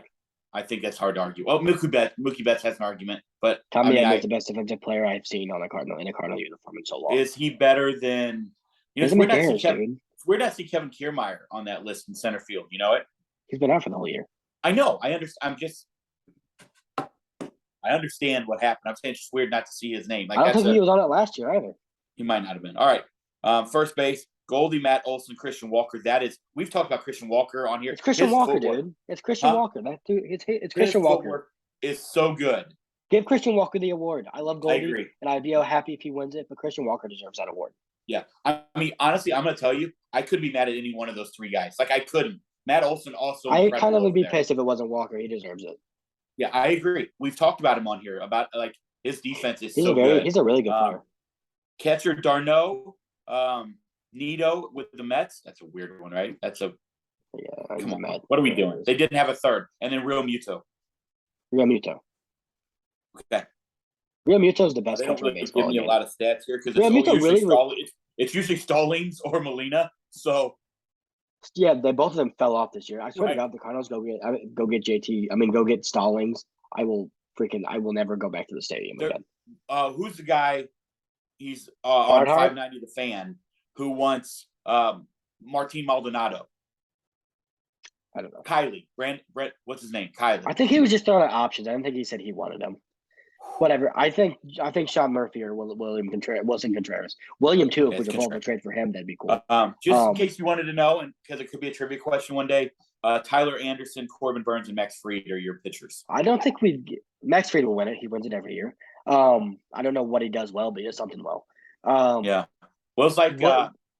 I think that's hard to argue. Well, Mookie Betts has an argument, but Tommy is the best defensive player I've seen in a Cardinal uniform in so long. Is he better than? It's weird not see Kevin Kiermaier on that list in center field. You know it? He's been out for the whole year. I know. I understand. I understand what happened. I'm saying it's just weird not to see his name. Like, I don't think he was on it last year either. He might not have been. All right. First base, Goldie, Matt Olson, Christian Walker. We've talked about Christian Walker on here. It's Christian Walker, dude. It's Christian Walker. That dude, it's Christian Walker. Is so good. Give Christian Walker the award. I love Goldie, I agree. And I'd be happy if he wins it, but Christian Walker deserves that award. Yeah. I mean, honestly, I'm going to tell you, I could be mad at any one of those three guys. Like, I couldn't. Matt Olson also. I kind of would be pissed if it wasn't Walker. He deserves it. Yeah, I agree. We've talked about him on here about like his defense is good. He's a really good player. Catcher Darno, Nito with the Mets. That's a weird one, right? Come on. What are we doing? They didn't have a third, and then Real Muto. Okay. Real Muto is the best catcher in baseball. Give me a lot of stats here because it's usually Stallings or Molina. So. Yeah, both of them fell off this year. I swear to God, the Cardinals go get JT. I mean, go get Stallings. I will never go back to the stadium again. Who's the guy? He's on 590 The Fan who wants Martin Maldonado. I don't know. Kylie, Brent, what's his name? Kylie. I think he was just throwing out options. I don't think he said he wanted him. Whatever. I think Sean Murphy or Wilson Contreras. William too. If we could hold a trade for him, that'd be cool. Just in case you wanted to know, and because it could be a trivia question one day, Tyler Anderson, Corbin Burns, and Max Fried are your pitchers. I don't think Max Fried will win it. He wins it every year. I don't know what he does well, but he does something well. Yeah. Well, it's like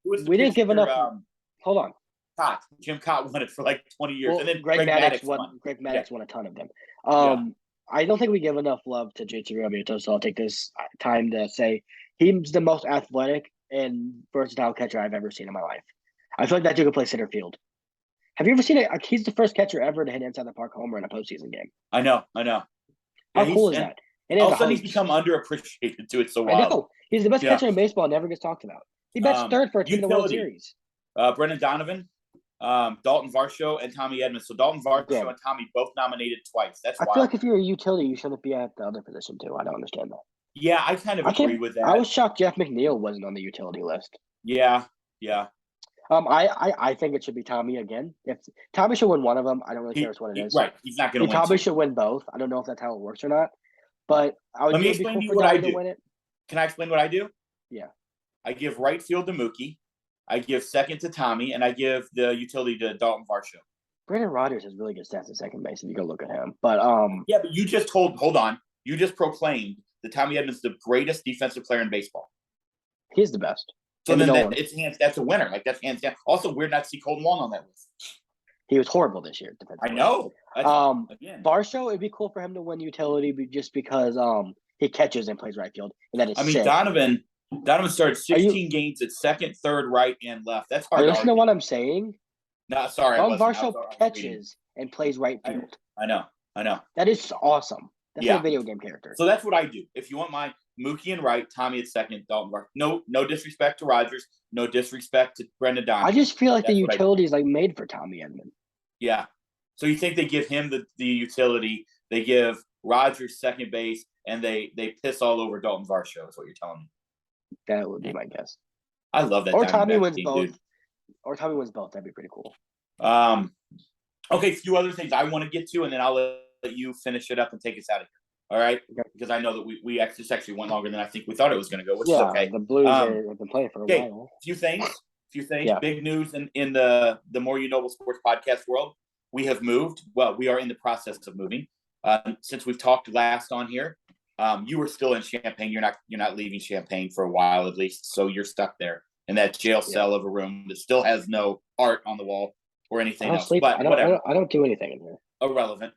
we didn't give enough. Hold on. Jim Cott won it for like 20 years, well, and then Greg Maddux won. Greg Maddux won a ton of them. I don't think we give enough love to JT Realmuto, so I'll take this time to say he's the most athletic and versatile catcher I've ever seen in my life. I feel like that dude could play center field. Have you ever seen it? He's the first catcher ever to hit inside the park homer in a postseason game. I know. How cool is that? And all of a sudden, he's become underappreciated too. It's so wild. I know. He's the best catcher in baseball. Never gets talked about. He bats third for a team in the World Series. Brendan Donovan, Dalton Varsho, and Tommy Edmonds. So Dalton Varsho and Tommy both nominated twice. That's wild. I feel like if you're a utility, you shouldn't be at the other position too. I don't understand that. Yeah, I kind of agree with that. I was shocked Jeff McNeil wasn't on the utility list. Yeah. I think it should be Tommy again. If Tommy should win one of them, I don't really care what it is. Right, he's not going to win. He probably should win both. I don't know if that's how it works or not. But let me explain to you what I do. Win it. Can I explain what I do? Yeah. I give right field to Mookie. I give second to Tommy, and I give the utility to Dalton Varsho. Brandon Rodgers has really good stats at second base if you go look at him. But yeah, but you just hold on. You just proclaimed that Tommy Edmonds is the greatest defensive player in baseball. He's the best. So then that's a winner. Like that's hands down. Also weird not to see Colton Wong on that list. He was horrible this year. I know. Varsho, it'd be cool for him to win utility just because he catches and plays right field. And that is sick. Donovan started 16 games at second, third, right, and left. That's hard. Listen to what I'm saying. No, sorry. Varsho catches and plays right field. I know. That is awesome. That's a video game character. So that's what I do. If you want Mookie and right, Tommy at second, Dalton Varsho. No disrespect to Rogers, no disrespect to Brendan Donovan. I just feel like the That's what utility is like made for Tommy Edman. Yeah. So you think they give him the utility, they give Rogers second base, and they piss all over Dalton Varsho, is what you're telling me. That would be my guess. I love that. Or Tommy Diamondback wins team, both. dude. Or Tommy wins both. That'd be pretty cool. Okay, a few other things I want to get to, and then I'll let you finish it up and take us out of here. All right? Okay. Because I know that we actually went longer than I think we thought it was going to go, which is okay. The Blues have been playing for a while. Few things. Yeah. Big news in the More You Noble Sports podcast world. We have moved. Well, we are in the process of moving. Since we've talked last on here, you were still in Champaign. You're not leaving Champaign for a while at least, so you're stuck there in that jail cell of a room that still has no art on the wall or anything else. But whatever. I don't do anything in here. Irrelevant.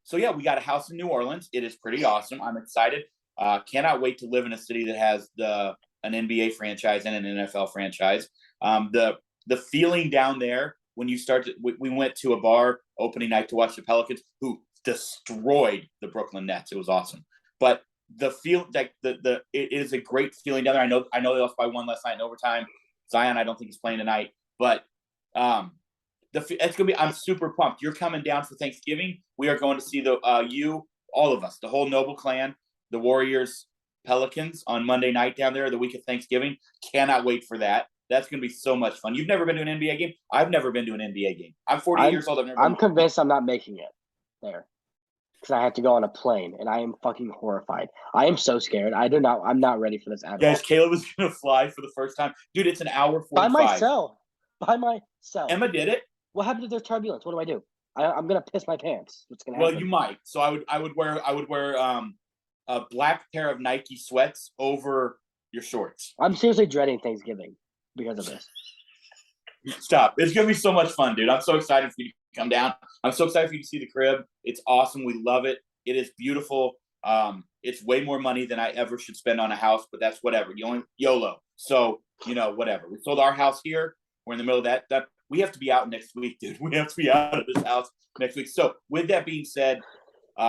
So yeah, we got a house in New Orleans. It is pretty awesome. I'm excited. Cannot wait to live in a city that has an NBA franchise and an NFL franchise. The feeling down there when you start to, we went to a bar opening night to watch the Pelicans, who destroyed the Brooklyn Nets. It was awesome. But the feel like it is a great feeling down there. I know they lost by 1 last night in overtime. Zion, I don't think he's playing tonight, but it's gonna be. I'm super pumped. You're coming down for Thanksgiving. We are going to see all of us, the whole Noble clan, the Warriors, Pelicans on Monday night down there, the week of Thanksgiving. Cannot wait for that. That's going to be so much fun. You've never been to an NBA game? I've never been to an NBA game. I'm 48 years old. I'm convinced I'm not making it there because I have to go on a plane, and I am fucking horrified. I am so scared. I'm not ready for this at all. Guys, Caleb is going to fly for the first time. Dude, it's an hour 45. By myself. Emma did it. What happened if there's turbulence? What do I do? I'm going to piss my pants. What's going to happen? Well, you might. So I would wear a black pair of Nike sweats over your shorts. I'm seriously dreading Thanksgiving because of this. Stop. It's going to be so much fun, dude. I'm so excited for you to come down. I'm so excited for you to see the crib. It's awesome. We love it. It is beautiful. It's way more money than I ever should spend on a house, but that's whatever. You only YOLO. So, whatever. We sold our house here. We're in the middle of that. We have to be out next week, dude. We have to be out of this house next week. So with that being said,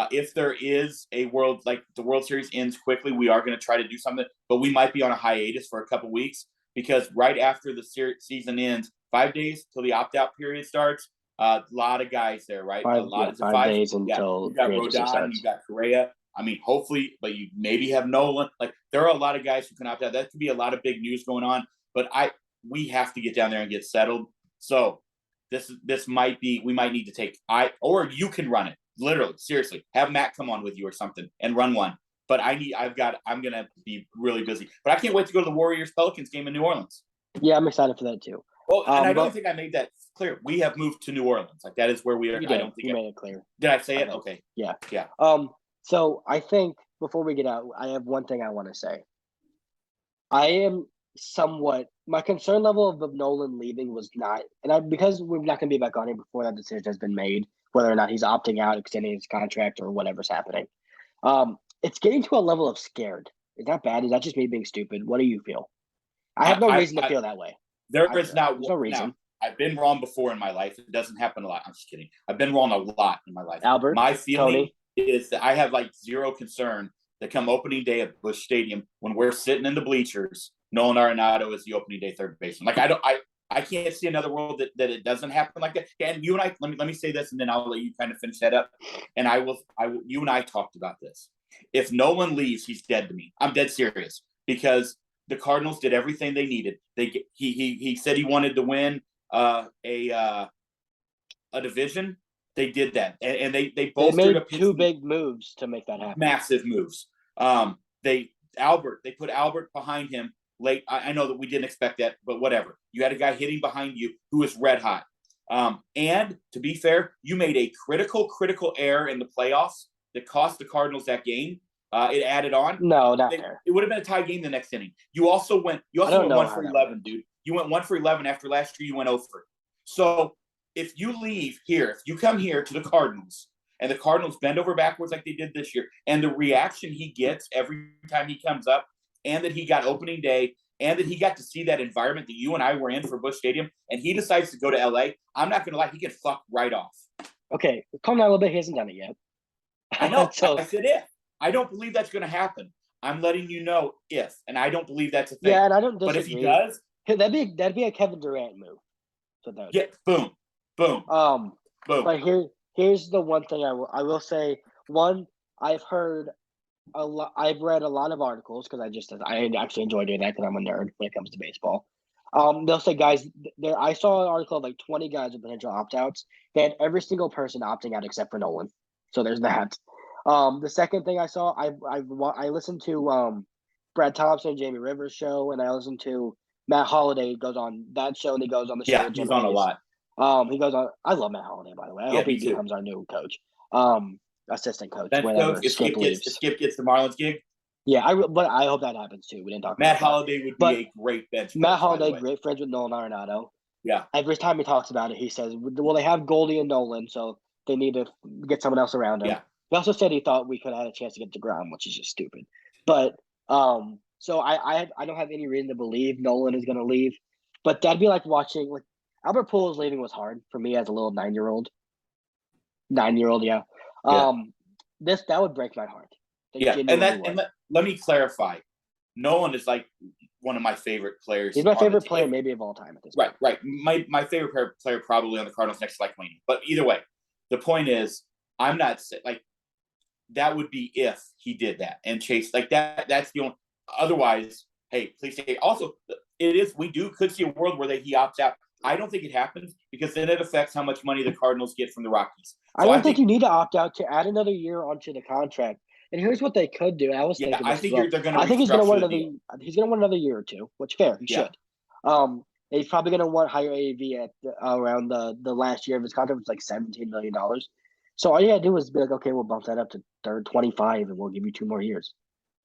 if there is a the World Series ends quickly, we are going to try to do something, but we might be on a hiatus for a couple weeks because right after the season ends, 5 days till the opt-out period starts, a lot of guys there, right? 5 days until you got Rodon, you got Correa. I mean, hopefully, but you maybe have Nolan. Like there are a lot of guys who can opt out. That could be a lot of big news going on, but we have to get down there and get settled. So this might be, we might need to take, or you can run it. Literally, seriously, have Matt come on with you or something and run one. But I'm going to be really busy. But I can't wait to go to the Warriors-Pelicans game in New Orleans. Yeah, I'm excited for that too. Well, and I don't think I made that clear. We have moved to New Orleans. Like that is where we are. I don't think you made it clear. Did I say it? Okay. Yeah. Yeah. So I think before we get out, I have one thing I want to say. I am my concern level of Nolan leaving was not, because we're not going to be back on here before that decision has been made, whether or not he's opting out, extending his contract, or whatever's happening. It's getting to a level of scared. Is that bad? Is that just me being stupid? What do you feel? I have no reason to feel that way. There's no reason. Now, I've been wrong before in my life. It doesn't happen a lot. I'm just kidding. I've been wrong a lot in my life. Albert, my feeling Tony. Is that I have zero concern that come opening day at Busch Stadium when we're sitting in the bleachers, Nolan Arenado is the opening day third baseman. I can't see another world that it doesn't happen like that. And you and I, let me say this, and then I'll let you kind of finish that up. And you and I talked about this. If Nolan leaves, he's dead to me. I'm dead serious because the Cardinals did everything they needed. He said he wanted to win a division. They did that, and they bolstered made two big moves to make that happen. Massive moves. They put Albert behind him late. I know that we didn't expect that, but whatever. You had a guy hitting behind you who is red hot. And to be fair, you made a critical error in the playoffs that cost the Cardinals that game. It added on. No, not fair. It would have been a tie game the next inning. You also went 1 for 11, dude. You went 1 for 11 after last year. You went 0 for. So if you leave here, if you come here to the Cardinals and the Cardinals bend over backwards like they did this year, and the reaction he gets every time he comes up, and that he got opening day, and that he got to see that environment that you and I were in for Busch Stadium, and he decides to go to LA, I'm not going to lie, he can fuck right off. Okay, calm down a little bit. He hasn't done it yet. I know. So I said it. I don't believe that's going to happen. I'm letting you know if, and I don't believe that's a thing. Yeah, and I don't But if he disagree. does, That'd be a Kevin Durant move. So that yeah, boom, boom, boom. But here's the one thing I will say. One, I've heard a lot. I've read a lot of articles because I actually enjoy doing that because I'm a nerd when it comes to baseball. They'll say, guys, there. I saw an article of like 20 guys with potential opt-outs. They had every single person opting out except for Nolan. So there's that. The second thing I saw, I listened to Brad Thompson, Jamie Rivers show, and I listened to Matt Holliday goes on that show, and he goes on the show Yeah, with Jim he's on a Hayes. lot. He goes on. I love Matt Holliday, by the way. I hope he becomes our new coach, assistant coach, whenever Skip leaves. If Skip gets the Marlins gig. Yeah, but I hope that happens too. We didn't talk Matt about Holliday would be a great bench. Matt Holliday, great friends with Nolan Arenado. Yeah. Every time he talks about it, he says, "Well, they have Goldie and Nolan, so they need to get someone else around him." Yeah. He also said he thought we could have had a chance to get DeGrom, which is just stupid. But so I don't have any reason to believe Nolan is going to leave. But that'd be like watching Albert Pujols leaving was hard for me as a little 9-year-old. 9-year-old, yeah. That would break my heart. Yeah, and let me clarify. Nolan is like one of my favorite players. He's my favorite player, maybe of all time at this point. Right. My favorite player probably on the Cardinals next to like Wayne. But either way, the point is, I'm not like that would be if he did that and Chase like that. That's the only. Otherwise, hey, please say. Also, it is could see a world where he opts out. I don't think it happens because then it affects how much money the Cardinals get from the Rockies. So I don't think you need to opt out to add another year onto the contract. And here's what they could do. I was thinking, I think they're going to. I think he's going to want another. He's going to want another year or two, which fair. He should. He's probably going to want higher AAV at around the last year of his contract, which is like $17 million. So all you got to do is be like, okay, we'll bump that up to 25, and we'll give you 2 more years.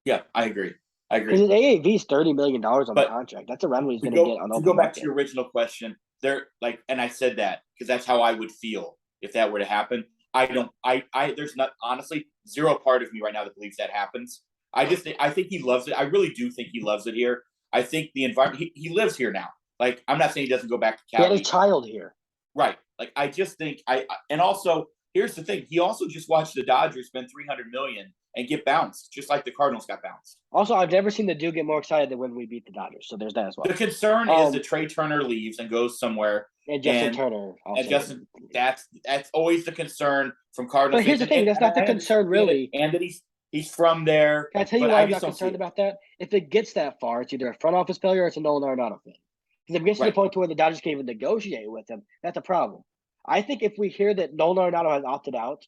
Yeah, I agree. Because his AAV is $30 million on the contract. That's around what he's going to get on open market. To go back to your original question, and I said that because that's how I would feel if that were to happen. There's not honestly zero part of me right now that believes that happens. I think he loves it. I really do think he loves it here. I think the environment, he lives here now. Like, I'm not saying he doesn't go back to Cali. He had a child here. Right. Like, I just think and also here's the thing. He also just watched the Dodgers spend $300 million and get bounced, just like the Cardinals got bounced. Also, I've never seen the dude get more excited than when we beat the Dodgers. So there's that as well. The concern is that Trey Turner leaves and goes somewhere. And Justin Turner also. And Justin, that's always the concern from Cardinals. But here's the thing, that's not the concern really. And that he's from there. Can I tell you why I'm not concerned about that? If it gets that far, it's either a front office failure or it's a Nolan Arenado thing. Because if it gets to the point to where the Dodgers can't even negotiate with him, that's a problem. I think if we hear that Nolan Arenado has opted out,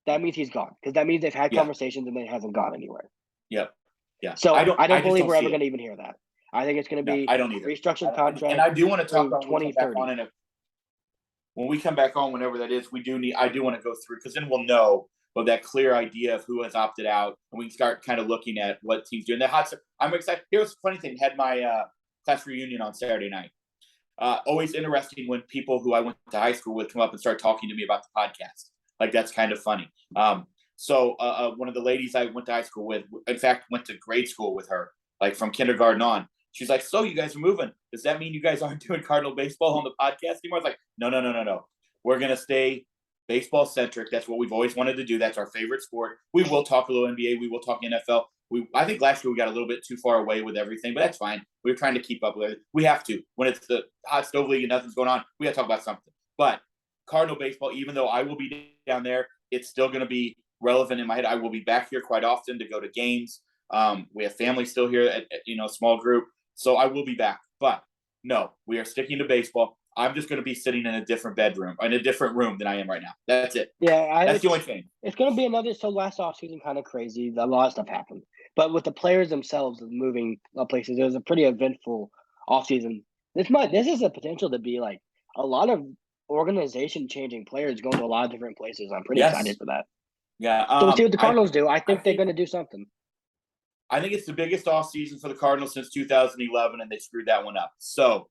that means he's gone. Because that means they've had conversations and it hasn't gone anywhere. Yep. Yeah. So I don't believe we're ever going to even hear that. I think it's going to be I don't either. Restructured contract. And I do want to talk about 2030. When we come back on, whenever that is, I do want to go through because then we'll know that clear idea of who has opted out, and we can start kind of looking at what teams do. And I'm excited. Here's the funny thing: had my class reunion on Saturday night. Always interesting when people who I went to high school with come up and start talking to me about the podcast. Like that's kind of funny. So one of the ladies I went to high school with, in fact, went to grade school with her, like from kindergarten on. She's like, so you guys are moving. Does that mean you guys aren't doing Cardinal baseball on the podcast anymore? I was like, no. We're going to stay baseball centric. That's what we've always wanted to do. That's our favorite sport. We will talk a little NBA. We will talk NFL. I think last year we got a little bit too far away with everything, but that's fine. We're trying to keep up with it. We have to. When it's the hot stove league and nothing's going on, we got to talk about something. But Cardinal baseball, even though I will be down there, it's still going to be relevant in my head. I will be back here quite often to go to games. We have family still here at a small group. So I will be back. But no, we are sticking to baseball. I'm just going to be sitting in a different room than I am right now. That's it. Yeah, that's the only thing. It's going to be another. So last offseason kind of crazy. A lot of stuff happened. But with the players themselves moving places, it was a pretty eventful offseason. This is a potential to be like a lot of organization-changing players going to a lot of different places. I'm pretty excited for that. Yeah. So we'll see what the Cardinals do. I think they're going to do something. I think it's the biggest offseason for the Cardinals since 2011, and they screwed that one up. So,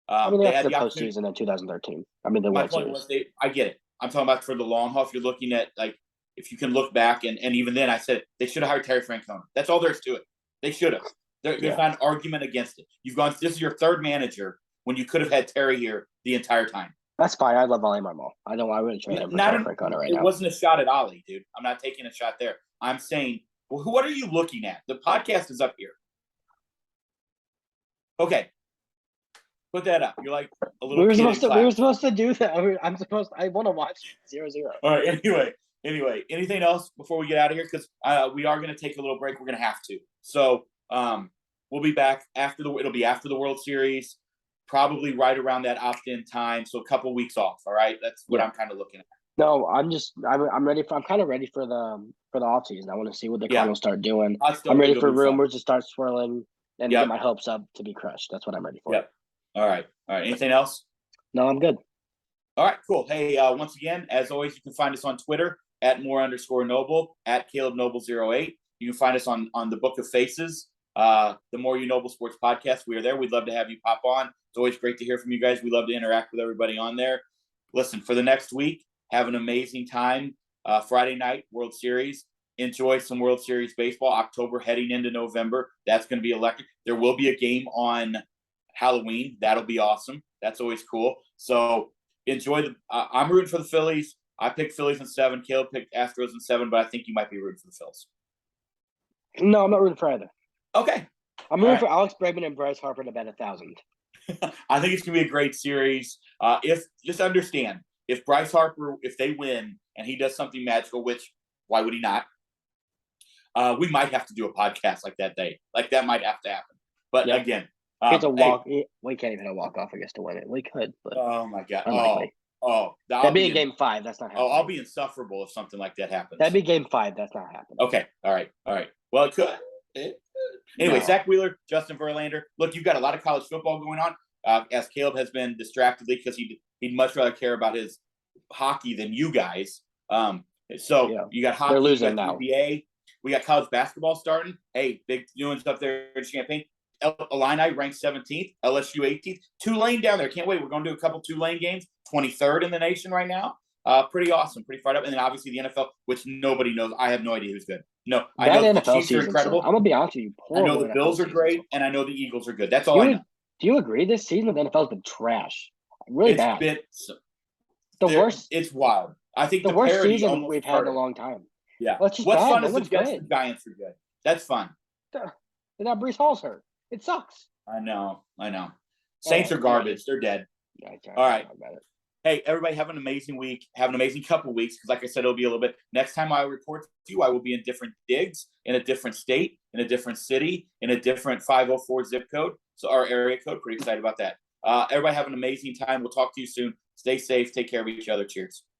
they had the postseason in 2013. My point was I get it. I'm talking about for the long haul. If you're looking at if you can look back, and even then, I said they should have hired Terry Francona. That's all there is to it. They should have. There's not an argument against it. This is your third manager when you could have had Terry here the entire time. That's fine. I love Ollie Marmol. I wouldn't trade him for Terry Francona right now. It wasn't a shot at Ollie, dude. I'm not taking a shot there. I'm saying Well, what are you looking at? The podcast is up here. Okay. Put that up. You're like a little kid in class. We were supposed to do that. I want to watch 0-0. All right. Anyway, anything else before we get out of here? Because we are going to take a little break. We're going to have to. So we'll be back it'll be after the World Series, probably right around that opt-in time. So a couple weeks off. All right. That's what I'm kind of looking at. No, I'm kind of ready for the off season. I want to see what the Cardinals start doing. I'm ready for rumors to start swirling and get my hopes up to be crushed. That's what I'm ready for. Yep. All right. Anything else? No, I'm good. All right, cool. Hey, once again, as always, you can find us on Twitter at @more_noble, at CalebNoble08. You can find us on the Book of Faces, the More You Noble Sports Podcast. We are there. We'd love to have you pop on. It's always great to hear from you guys. We love to interact with everybody on there. Listen, for the next week, have an amazing time. Friday night, World Series. Enjoy some World Series baseball. October heading into November. That's going to be electric. There will be a game on Halloween. That'll be awesome. That's always cool. So enjoy I'm rooting for the Phillies. I picked Phillies in 7. Caleb picked Astros in 7, but I think you might be rooting for the Phillies. No, I'm not rooting for either. Okay. I'm rooting for Alex Bregman and Bryce Harper to bet 1,000. I think it's gonna be a great series. If just understand, if Bryce Harper, if they win and he does something magical, which why would he not? We might have to do a podcast like that day. Like that might have to happen. But again, it's a walk. We can't even walk off, I guess, to win it. We could, but oh my god, unlikely. That'd be in Game 5. That's not happening. I'll be insufferable if something like that happens. That'd be Game 5. That's not happening. Okay, all right. Well, it could. Anyway, Zach Wheeler, Justin Verlander. Look, you've got a lot of college football going on. As Caleb has been distractedly because he'd much rather care about his hockey than you guys. You got hockey. They're losing now. NBA. We got college basketball starting. Hey, big doings up there in Champaign. Illini ranked 17th, LSU 18th. Tulane down there. Can't wait. We're going to do a couple Tulane games. 23rd in the nation right now. Pretty awesome. Pretty fired up. And then obviously the NFL, which nobody knows. I have no idea who's good. No, I know the Chiefs are incredible. I'm going to be honest with you. I know the Bills are great, and I know the Eagles are good. That's all I know. Do you agree? This season of the NFL has been trash. Really bad. Worst. It's wild. I think the worst season we've had in a long time. Yeah. What's fun is the Jets and Giants are good. That's fun. And now Bryce Hall's hurt. It sucks. I know. Saints are garbage. They're dead. Yeah, all right. Hey, everybody, have an amazing week. Have an amazing couple weeks because, like I said, it'll be a little bit. Next time I report to you, I will be in different digs, in a different state, in a different city, in a different 504 zip code, so our area code. Pretty excited about that. Everybody have an amazing time. We'll talk to you soon. Stay safe. Take care of each other. Cheers.